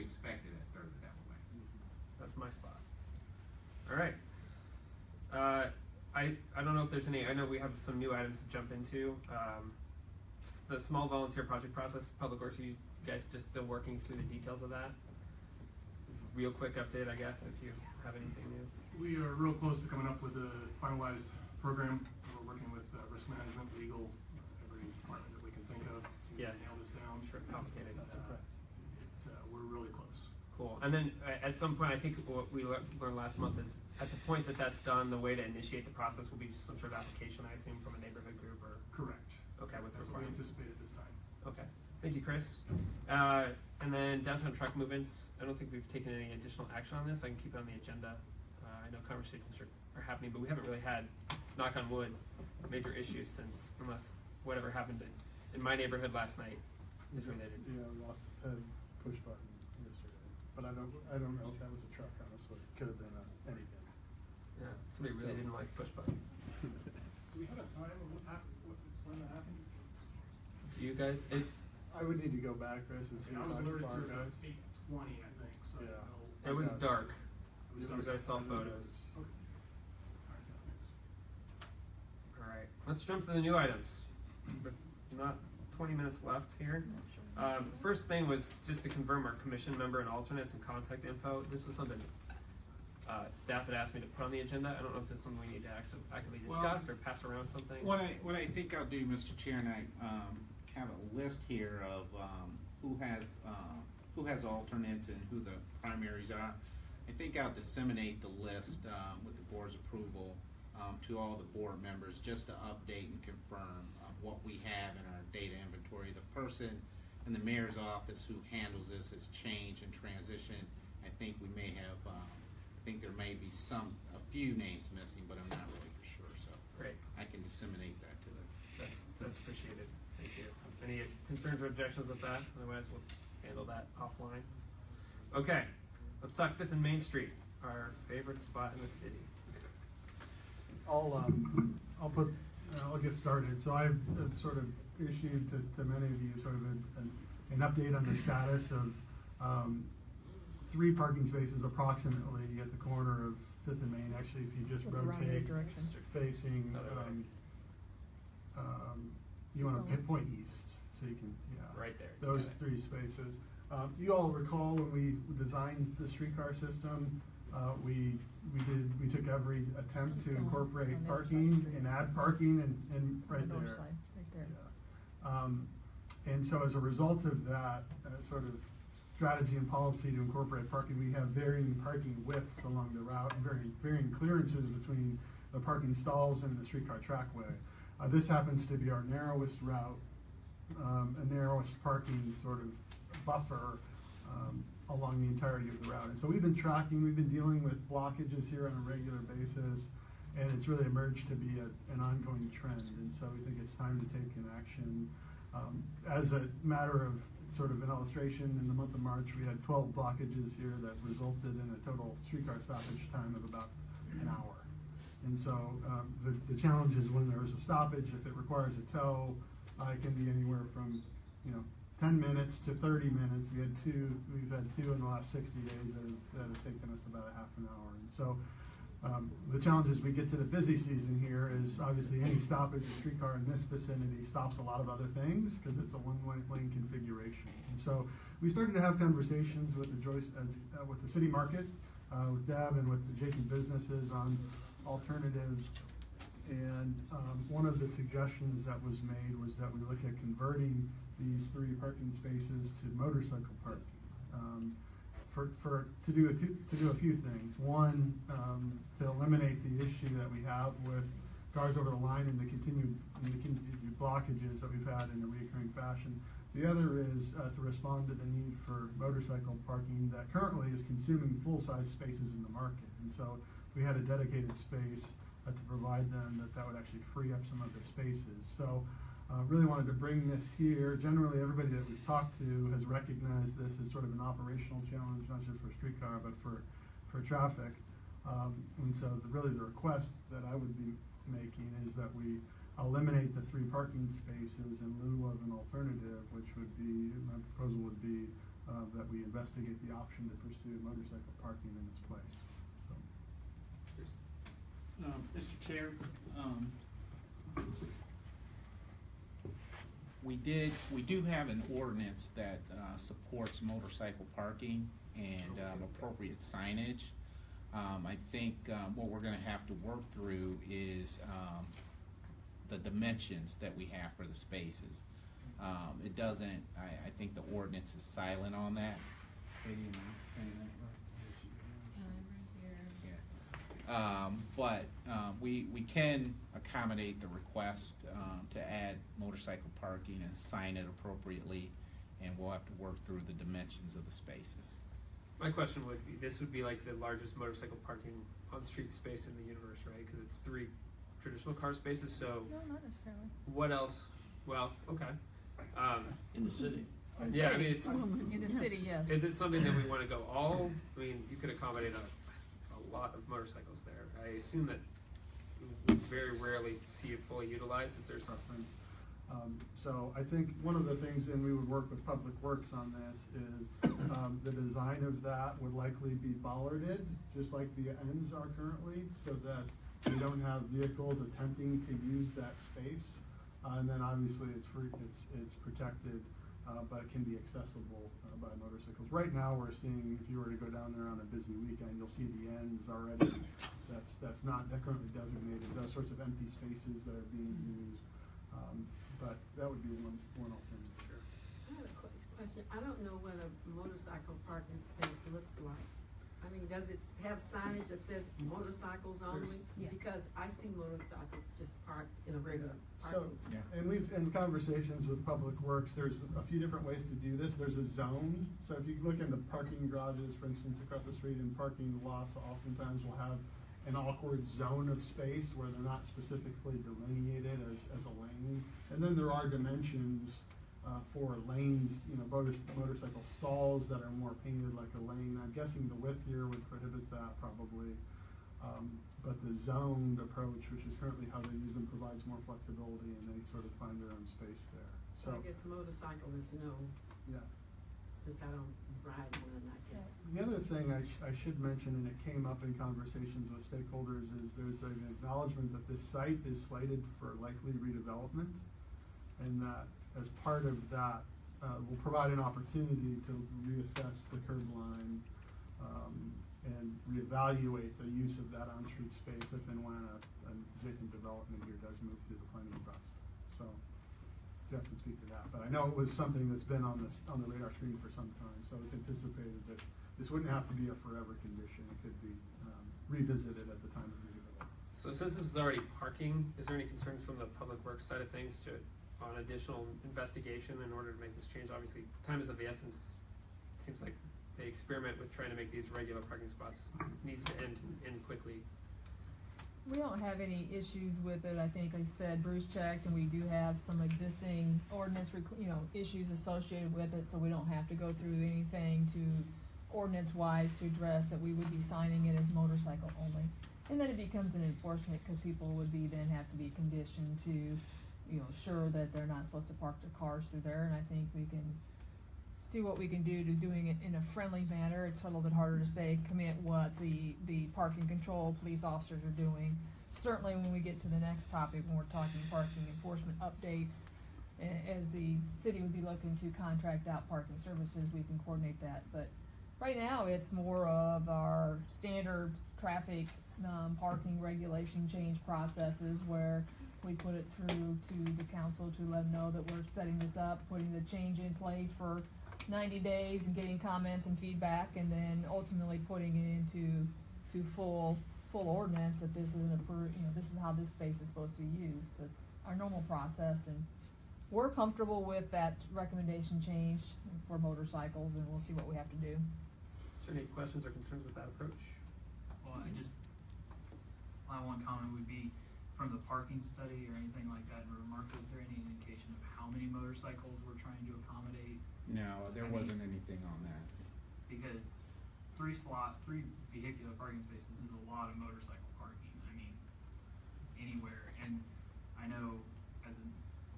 expect it at Third that way. That's my spot. All right. I don't know if there's any, I know we have some new items to jump into. The small volunteer project process, Public Works, you guys just still working through the details of that? Real quick update, I guess, if you have anything new. We are real close to coming up with a finalized program. We're working with risk management, legal, every department that we can think of to Yes. nail this down. I'm sure it's complicated. We're really close. Cool. And then at some point, I think what we learned last month is at the point that that's done, the way to initiate the process will be just some sort of application, I assume, from a neighborhood group or? Correct. Okay, with the That's what we requirements. anticipate at this time. Okay. Thank you, Chris. And then downtown truck movements, I don't think we've taken any additional action on this. I can keep it on the agenda. I know conversations are happening, but we haven't really had, knock on wood, major issues since, unless whatever happened in my neighborhood last night is related. Yeah, we lost a push button yesterday, but I don't know if that was a truck, honestly. Could have been anything. Yeah, somebody really didn't like push button. Do we have a time of when that happened? To you guys, I would need to go back, Chris, and see I if was I can alerted to find about it. 8:20, I think, so. Yeah. it was dark. It was Because dark. I saw photos. Okay. All right, thanks. All right, let's jump to the new items. With not 20 minutes left here. First thing was just to confirm our commission member and alternates and contact info. This was something staff had asked me to put on the agenda. I don't know if this is something we need to actively discuss or pass around something. What I think I'll do, Mr. Chair, and I have a list here of who has alternates and who the primaries are. I think I'll disseminate the list with the board's approval to all the board members just to update and confirm what we have in our data inventory. The person in the mayor's office who handles this has changed and transitioned. I think we may have, I think there may be a few names missing, but I'm not really for sure, so. Great. I can disseminate that to them. That's appreciated. Thank you. Any concerns or objections with that? Otherwise, we'll handle that offline. Okay, let's talk 5th and Main Street, our favorite spot in the city. I'll get started. So I've sort of issued to many of you sort of an update on the status of 3 parking spaces approximately at the corner of 5th and Main. Actually, if you just Look around rotate your direction. facing, you want to point east, so you can, Right there. those Got it. 3 spaces. You all recall when we designed the streetcar system, we took every attempt to It's incorporate on the other parking side. and add parking and right On the north there. side, right there. Yeah. And so as a result of that sort of strategy and policy to incorporate parking, we have varying parking widths along the route and varying clearances between the parking stalls and the streetcar trackway. This happens to be our narrowest route, a narrowest parking sort of buffer along the entirety of the route. And so we've been dealing with blockages here on a regular basis, and it's really emerged to be an ongoing trend. And so we think it's time to take an action. As a matter of sort of an illustration, in the month of March, we had 12 blockages here that resulted in a total streetcar stoppage time of about an hour. And so the challenge is when there is a stoppage, if it requires a tow, it can be anywhere from 10 minutes to 30 minutes. We've had two in the last 60 days that have taken us about a half an hour. And so the challenge as we get to the busy season here is obviously any stoppage of streetcar in this vicinity stops a lot of other things because it's a one-lane configuration. And so we started to have conversations with the city market, with Deb and with adjacent businesses on alternatives. And one of the suggestions that was made was that we look at converting these 3 parking spaces to motorcycle parking. To do a few things. One, to eliminate the issue that we have with cars over the line and the continued blockages that we've had in a recurring fashion. The other is to respond to the need for motorcycle parking that currently is consuming full-size spaces in the market. And so if we had a dedicated space to provide them, that would actually free up some of their spaces. So really wanted to bring this here. Generally, everybody that we've talked to has recognized this as sort of an operational challenge, not just for streetcar, but for traffic. And so really the request that I would be making is that we eliminate the 3 parking spaces in lieu of an alternative, which would be, my proposal would be that we investigate the option to pursue motorcycle parking in its place, so. Mr. Chair, we do have an ordinance that supports motorcycle parking and appropriate signage. I think what we're gonna have to work through is the dimensions that we have for the spaces. It doesn't, I think the ordinance is silent on that. Katie, am I saying that right? But we can accommodate the request to add motorcycle parking and sign it appropriately, and we'll have to work through the dimensions of the spaces. My question would be, this would be like the largest motorcycle parking on-street space in the universe, right? Because it's 3 traditional car spaces, so. No, not necessarily. What else? Well, okay. In the city. Yeah, I mean, it's, In the city, yes. is it something that we want to go all? I mean, you could accommodate a lot of motorcycles there. I assume that we very rarely see it fully utilized. Is there something? So I think one of the things, and we would work with Public Works on this, is the design of that would likely be bollarded, just like the ends are currently, so that we don't have vehicles attempting to use that space. And then obviously it's free, it's protected, but it can be accessible by motorcycles. Right now we're seeing, if you were to go down there on a busy weekend, you'll see the ends already. That's not currently designated. Those sorts of empty spaces that are being used. But that would be one alternative. Sure. I have a question. I don't know what a motorcycle parking space looks like. I mean, does it have signage that says motorcycles only? Yeah. Because I see motorcycles just parked in a regular So, parking. and we've, in conversations with Public Works, there's a few different ways to do this. There's a zone. So if you look in the parking garages, for instance, across the street, and parking lots oftentimes will have an awkward zone of space where they're not specifically delineated as a lane. And then there are dimensions for lanes, motorcycle stalls that are more painted like a lane. I'm guessing the width here would prohibit that probably. But the zoned approach, which is currently how they use them, provides more flexibility, and they sort of find their own space there. So I guess motorcyclists know, Yeah. since I don't ride one, I guess. The other thing I should mention, and it came up in conversations with stakeholders, is there's an acknowledgement that this site is slated for likely redevelopment, and that as part of that, will provide an opportunity to reassess the curb line and reevaluate the use of that on-street space if and when an adjacent development here does move through the planning process. So Jeff can speak to that, but I know it was something that's been on the radar screen for some time, so it's anticipated that this wouldn't have to be a forever condition. It could be revisited at the time of redevelopment. So since this is already parking, is there any concerns from the Public Works side of things on additional investigation in order to make this change? Obviously, time is of the essence. It seems like the experiment with trying to make these regular parking spots needs to end quickly. We don't have any issues with it. I think, like I said, Bruce checked, and we do have some existing ordinance, issues associated with it, so we don't have to go through anything to ordinance-wise to address that we would be signing it as motorcycle only. And then it becomes an enforcement, because people would then have to be conditioned to, sure that they're not supposed to park their cars through there, and I think we can see what we can do to doing it in a friendly manner. It's a little bit harder to say, commit what the parking control police officers are doing. Certainly when we get to the next topic, when we're talking parking enforcement updates, as the city would be looking to contract out parking services, we can coordinate that. But right now, it's more of our standard traffic parking regulation change processes where we put it through to the council to let them know that we're setting this up, putting the change in place for 90 days and getting comments and feedback, and then ultimately putting it into full ordinance that this is this is how this space is supposed to be used. So it's our normal process, and we're comfortable with that recommendation change for motorcycles, and we'll see what we have to do. Is there any questions or concerns with that approach? Well, my one comment would be, from the parking study or anything like that in River Market, is there any indication of how many motorcycles we're trying to accommodate? No, there wasn't anything on that. Because 3 vehicular parking spaces is a lot of motorcycle parking. I mean, anywhere. And I know as a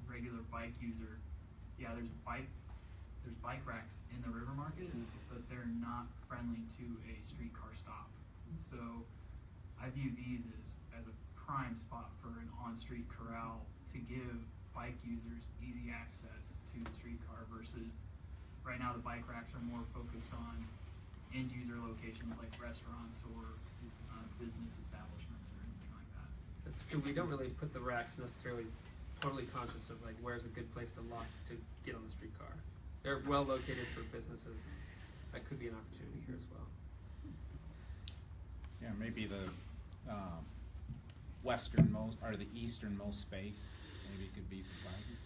regular bike user, yeah, there's bike racks in the River Market, not friendly to a streetcar stop. So I view these as a prime spot for an on-street corral to give bike users easy access to the streetcar versus right now the bike racks are more focused on end user locations like restaurants or business establishments or anything like that. That's true. We don't really put the racks necessarily totally conscious of like where's a good place to lock to get on the streetcar. They're well located for businesses. That could be an opportunity here as well. Yeah, maybe the westernmost or the easternmost space. Maybe it could be for bikes.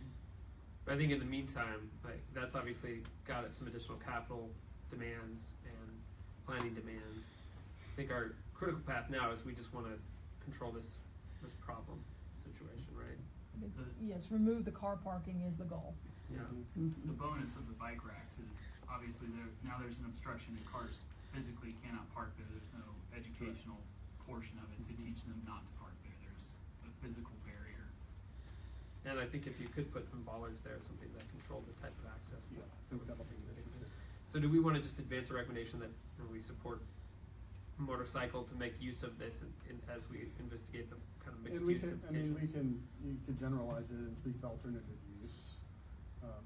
But I think in the meantime, like that's obviously got some additional capital demands and planning demands. I think our critical path now is we just want to control this problem situation, right? Yes, remove the car parking is the goal. Yeah. The bonus of the bike racks is obviously now there's an obstruction and cars physically cannot park there. There's no educational portion of it to teach them not to park there. There's a physical barrier. And I think if you could put some bollards there, something that control the type of access. Yeah, that'll be necessary. So do we want to just advance a recommendation that we support motorcycle to make use of this as we investigate the kind of mixed And we use can, implications? you could generalize it and speak to alternative use,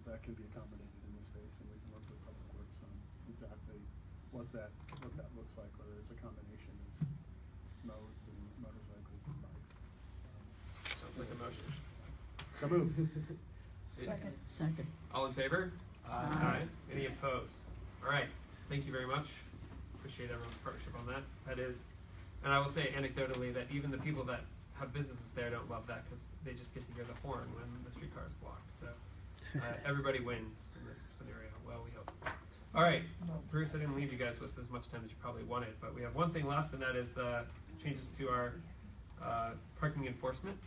that can be accommodated in this space, and we can work with Public Works on exactly what that looks like, whether it's a combination of modes and motorcycles and bikes. Sounds like a motion. So moved. Second. All in favor? Aye. Any opposed? All right, thank you very much. Appreciate everyone's partnership on that. That is, and I will say anecdotally that even the people that have businesses there don't love that because they just get to hear the horn when the streetcar is blocked. So everybody wins in this scenario. Well, we hope. All right, Bruce, I didn't leave you guys with as much time as you probably wanted, but we have one thing left, and that is changes to our parking enforcement.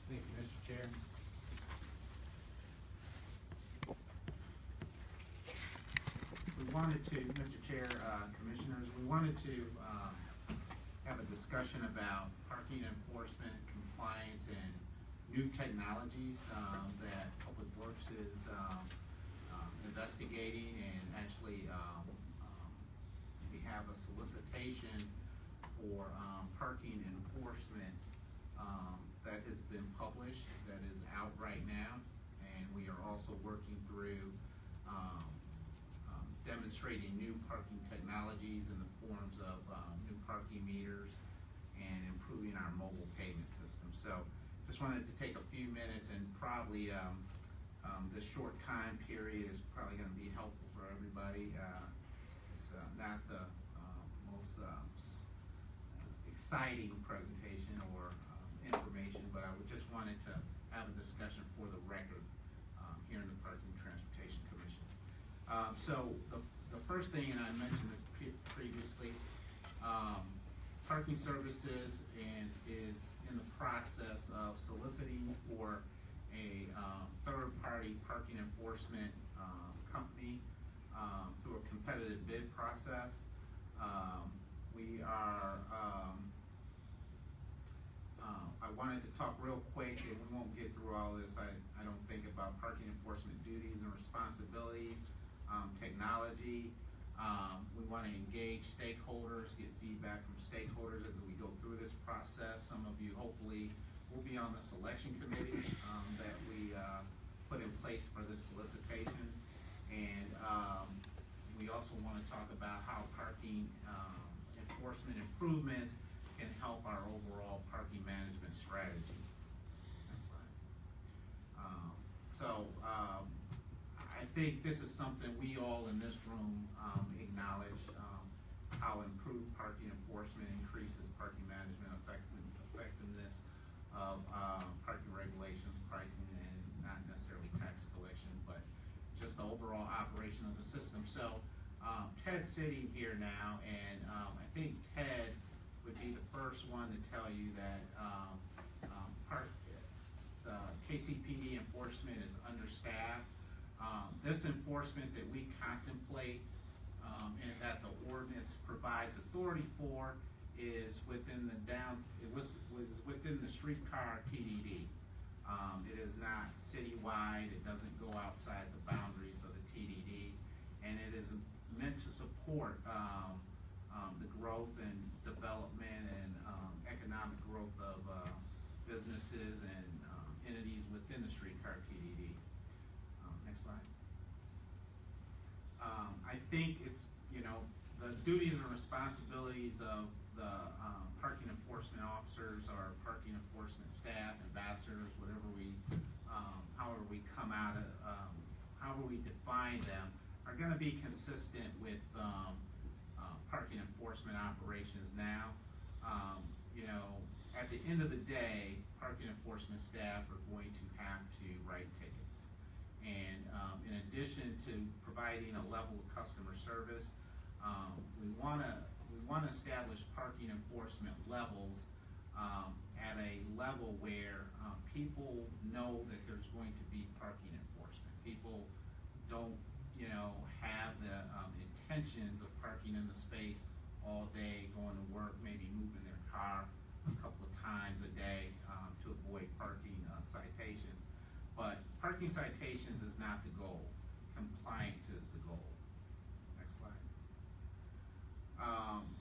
Thank you, Mr. Chair. We wanted to, Mr. Chair, Commissioners, we wanted to have a discussion about parking enforcement, compliance, and new technologies that Public Works is investigating, and actually we have a solicitation for parking enforcement that has been published, that is out right now, and we are also working through demonstrating new parking technologies in the forms of new parking meters and improving our mobile payment system. So just wanted to take a few minutes, and probably this short time period is probably going to be helpful for everybody. It's not the most exciting presentation or information, but I just wanted to have a discussion for the record here in the Parking and Transportation Commission. So the first thing, and I mentioned this previously, Parking Services is in the process of soliciting for a third-party parking enforcement company through a competitive bid process. We are I wanted to talk real quick, and we won't get through all this, I don't think, about parking enforcement duties and responsibilities, technology. We want to engage stakeholders, get feedback from stakeholders as we go through this process. Some of you hopefully will be on the selection committee that we put in place for this solicitation. And we also want to talk about how parking enforcement improvements can help our overall parking management strategy. Next slide. I think this is something we all in this room acknowledge, how improved parking enforcement increases parking management effectiveness of parking regulations, pricing, and not necessarily tax collection, but just the overall operation of the system. So Ted's sitting here now, and I think Ted would be the first one to tell you that the KCPD enforcement is understaffed. This enforcement that we contemplate and that the ordinance provides authority for is within was within the streetcar TDD. It is not citywide, it doesn't go outside the boundaries of the TDD, and it is meant to support the growth and development and economic growth of businesses and entities within the streetcar TDD. Next slide. I think it's, the duties and responsibilities of the parking enforcement officers or parking enforcement staff, ambassadors, whatever we, however we come out of, however we define them, are gonna be consistent with parking enforcement operations now. At the end of the day, parking enforcement staff are going to have to write tickets. And in addition to providing a level of customer service, we want to establish parking enforcement levels at a level where people know that there's going to be parking enforcement. People don't, have the intentions of parking in the space all day, going to work, maybe moving their car a couple of times a day to avoid parking citations. But parking citations is not the goal. Compliance is the goal. Next slide.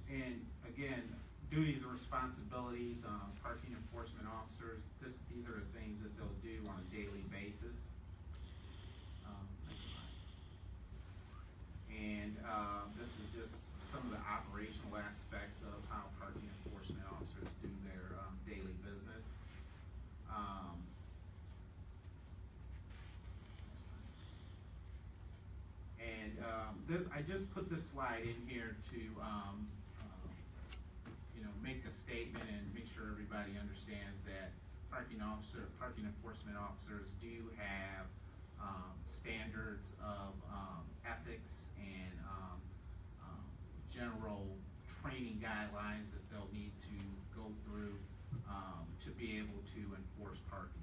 And again, duties and responsibilities, parking enforcement officers, these are the things that they'll do on a daily basis. Next slide. And this is just some of the operational aspects of how parking enforcement officers do their daily business. I just put this slide in here to make the statement and make sure everybody understands that parking enforcement officers do have standards of ethics and general training guidelines that they'll need to go through to be able to enforce parking.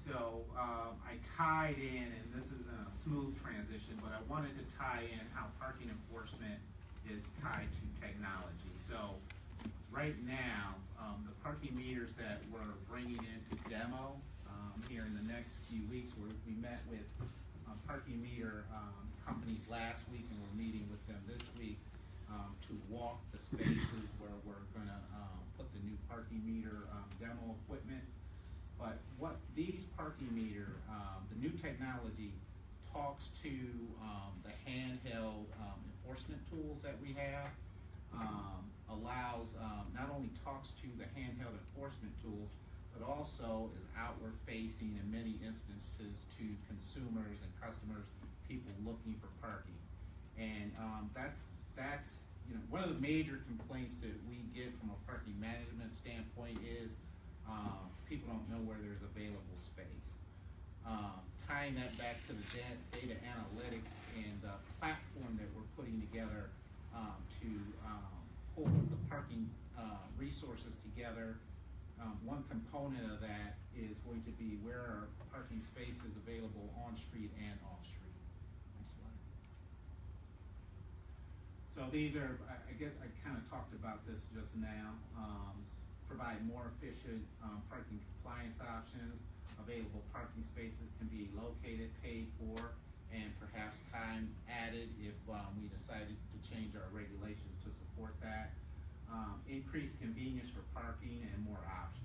So I tied in, and this isn't a smooth transition, but I wanted to tie in how parking enforcement is tied to technology. So right now, the parking meters that we're bringing into demo here in the next few weeks, we met with parking meter companies last week, and we're meeting with them this week to walk the spaces where we're gonna put the new parking meter demo equipment. But what these parking meter, the new technology talks to the handheld enforcement tools that we have, allows, not only talks to the handheld enforcement tools, but also is outward facing in many instances to consumers and customers, people looking for parking. And that's one of the major complaints that we get from a parking management standpoint is people don't know where there's available space. Tying that back to the data analytics and the platform that we're putting together to pull the parking resources together. One component of that is going to be where are parking spaces available on street and off street. Next slide. So these are, I kind of talked about this just now. Provide more efficient parking compliance options. Available parking spaces can be located, paid for, and perhaps time added if we decided to change our regulations to support that. Increased convenience for parking and more options.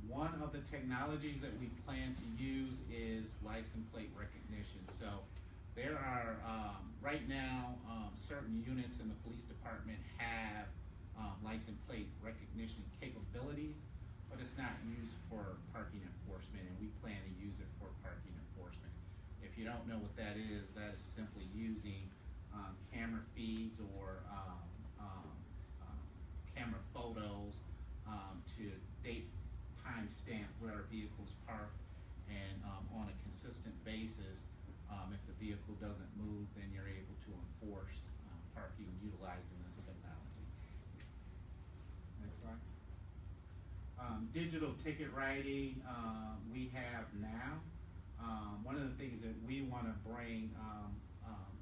One of the technologies that we plan to use is license plate recognition. So there are, right now, certain units in the police department have license plate recognition capabilities, but it's not used for parking enforcement, and we plan to use it for parking enforcement. If you don't know what that is simply using camera feeds or camera photos to date timestamp where vehicles park, and on a consistent basis, if the vehicle doesn't move, then you're able to enforce parking utilizing this technology. Next slide. Digital ticket writing we have now. one of the things that we wanna bring,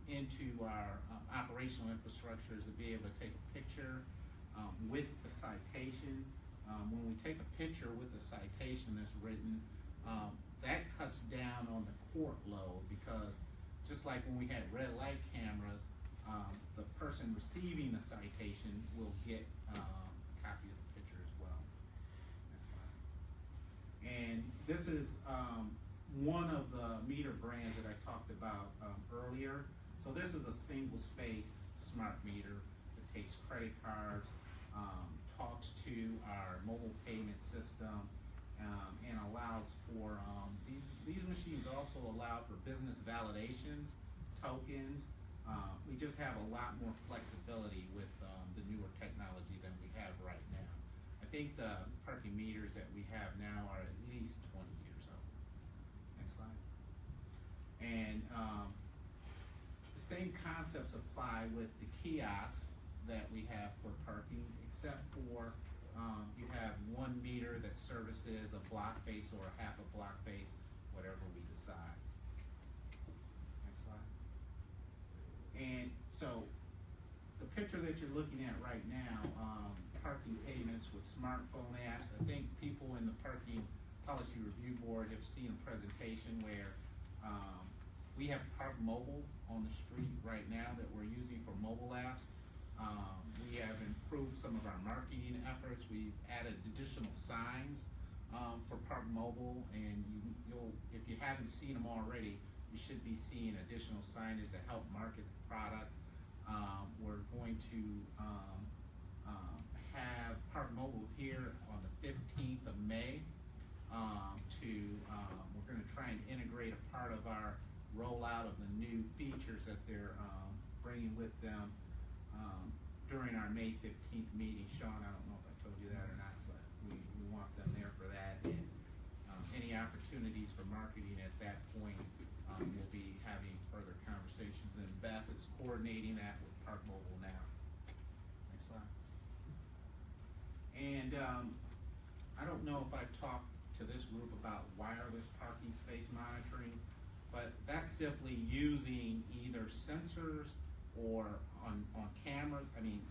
into our operational infrastructure is to be able to take a picture, with the citation. When we take a picture with the citation that's written, that cuts down on the court load, because just like when we had red light cameras, the person receiving the citation will get a copy of the picture as well. Next slide. And this is one of the meter brands that I talked about earlier. So this is a single space smart meter that takes credit cards, talks to our mobile payment system, and allows for, these machines also allow for business validations, tokens. We just have a lot more flexibility with the newer technology than we have right now. I think the parking meters that we have now are at least 20 years old. Next slide. And the same concepts apply with the kiosks that we have for parking, except for you have one meter that services a block face or a half a block face, whatever we decide. Next slide. And so the picture that you're looking at right now, parking payments with smartphone apps. I think people in the Parking Policy Review Board have seen a presentation where we have Park Mobile on the street right now that we're using for mobile apps. We have improved some of our marketing efforts. We've added additional signs for Park Mobile, and you'll, if you haven't seen them already, you should be seeing additional signage to help market the product. We're going to have Park Mobile here on the 15th of May. We're going to try and integrate a part of our rollout of the new features that they're bringing with them during our May 15th meeting. Sean, I don't know if I told you that or not, but we want them there for that. And any opportunities for marketing at that point, we'll be having further conversations. And Beth is coordinating that with Park Mobile now. Next slide. And I don't know if I've talked to this group about wireless parking space monitoring, but that's simply using either sensors or on cameras,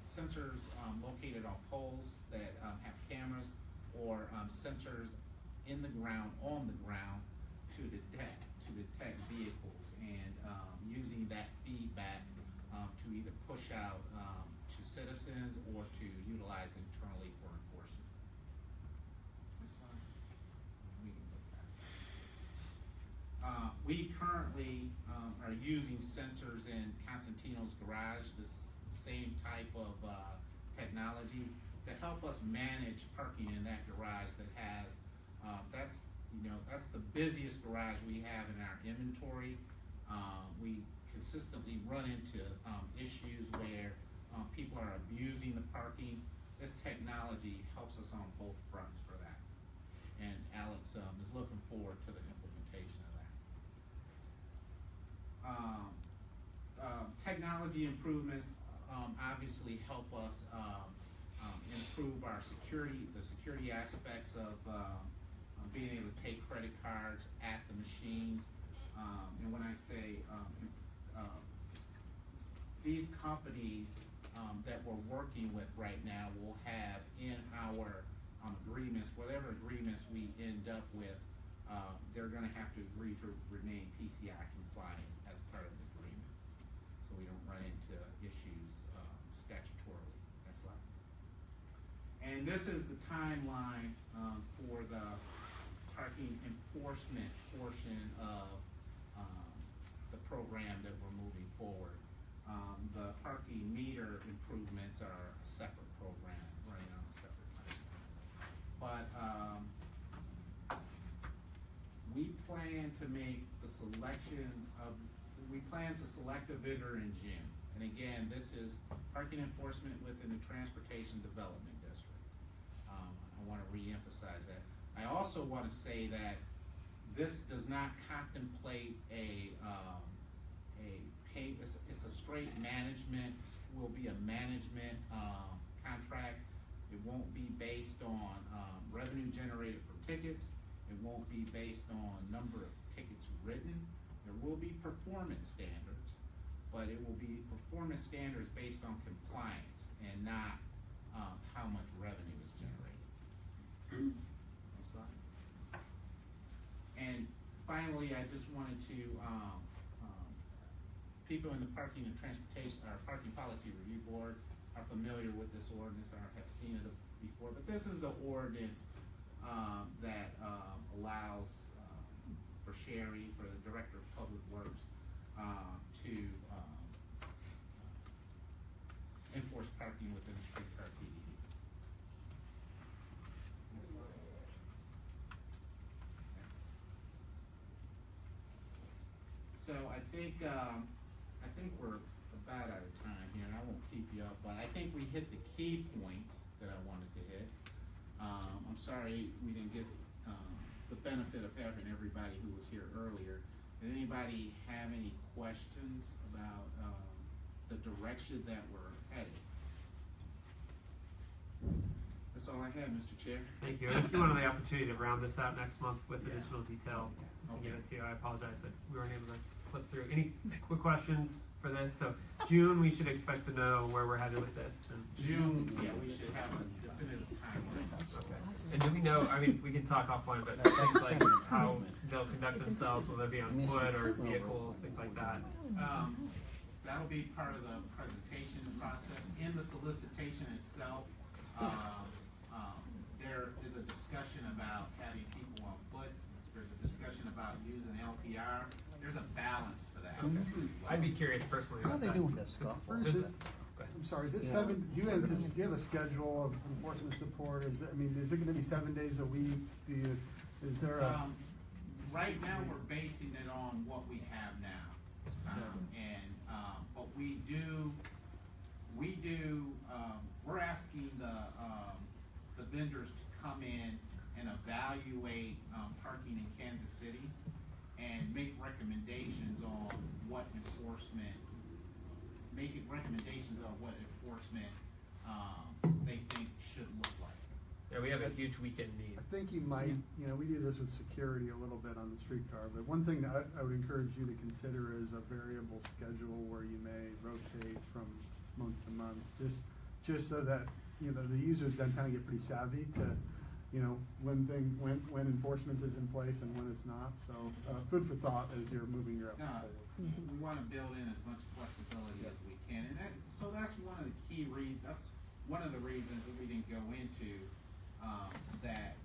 sensors located on poles that have cameras, or sensors in the ground, on the ground, to detect vehicles, and using that feedback to either push out to citizens or to utilize internally for enforcement. Next slide. We can go past that. We currently are using sensors in Constantino's garage, the same type of technology to help us manage parking in that garage that has, that's the busiest garage we have in our inventory. We consistently run into issues where people are abusing the parking. This technology helps us on both fronts for that. And Alex is looking forward to the implementation of that. Technology improvements obviously help us improve our security, the security aspects of being able to take credit cards at the machines. And when I say these companies that we're working with right now will have in our agreements, whatever agreements we end up with, they're going to have to agree to remain PCI compliant as part of the agreement, so we don't run into issues statutorily. Next slide. And this is the timeline for the parking enforcement portion of the program that we're moving forward. The parking meter improvements are a separate program running on a separate timeline. But we plan to make the selection of, we plan to select a vendor in June. And again, this is parking enforcement within the Transportation Development District. I want to re-emphasize that. I also want to say that this does not contemplate it's a straight management, will be a management contract. It won't be based on revenue generated from tickets. It won't be based on number of tickets written. There will be performance standards, but it will be performance standards based on compliance and not how much revenue is generated. Next slide. And finally, I just wanted to, people in the Parking and Transportation, or Parking Policy Review Board are familiar with this ordinance or have seen it before, but this is the ordinance that allows for Sherry, for the Director of Public Works, to enforce parking within the streetcar PDD. So I think we're about out of time here, and I won't keep you up, but I think we hit the key points that I wanted to hit. I'm sorry we didn't get the benefit of having everybody who was here earlier. Did anybody have any questions about the direction that we're headed? That's all I had, Mr. Chair. Thank you. If you wanted the opportunity to round this out next month with additional detail, I'll Okay. give it to you. I apologize that we weren't able to flip through. Any quick questions for this? So June, we should expect to know where we're headed with this. And June, yeah, we should have a definitive timeline. okay. And do we know, I mean, we can talk offline, but things like how they'll conduct themselves, will they be on foot or vehicles, things like that? That'll be part of the presentation process. In the solicitation itself, there is a discussion about having people on foot. There's a discussion about using LPR. There's a balance for that. Okay. I'd be curious personally. How are they doing with that stuff? I'm sorry, is it seven, do you have a schedule of enforcement support? Is it gonna be 7 days a week? Is there a? Right now, we're basing it on what we have now. But we're asking the vendors to come in and evaluate parking in Kansas City and make recommendations on what enforcement they think should look like. Yeah, we have a huge weekend need. I think you might, we do this with security a little bit on the streetcar, but one thing that I would encourage you to consider is a variable schedule where you may rotate from month to month, just so that, the users then kind of get pretty savvy to, when enforcement is in place and when it's not. So, food for thought as you're moving your effort forward. We want to build in as much flexibility as we can, and that's one of the key that's one of the reasons that we didn't go into that,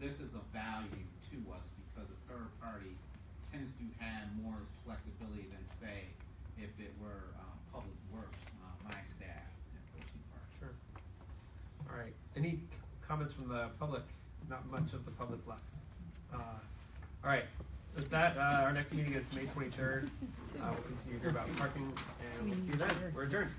this is a value to us because a third party tends to have more flexibility than, say, if it were Public Works, my staff at Percy Park. Sure. All right. Any comments from the public? Not much of the public left. All right. With that, our next meeting is May 23rd. We'll continue to hear about parking, and we'll see you then. We're adjourned.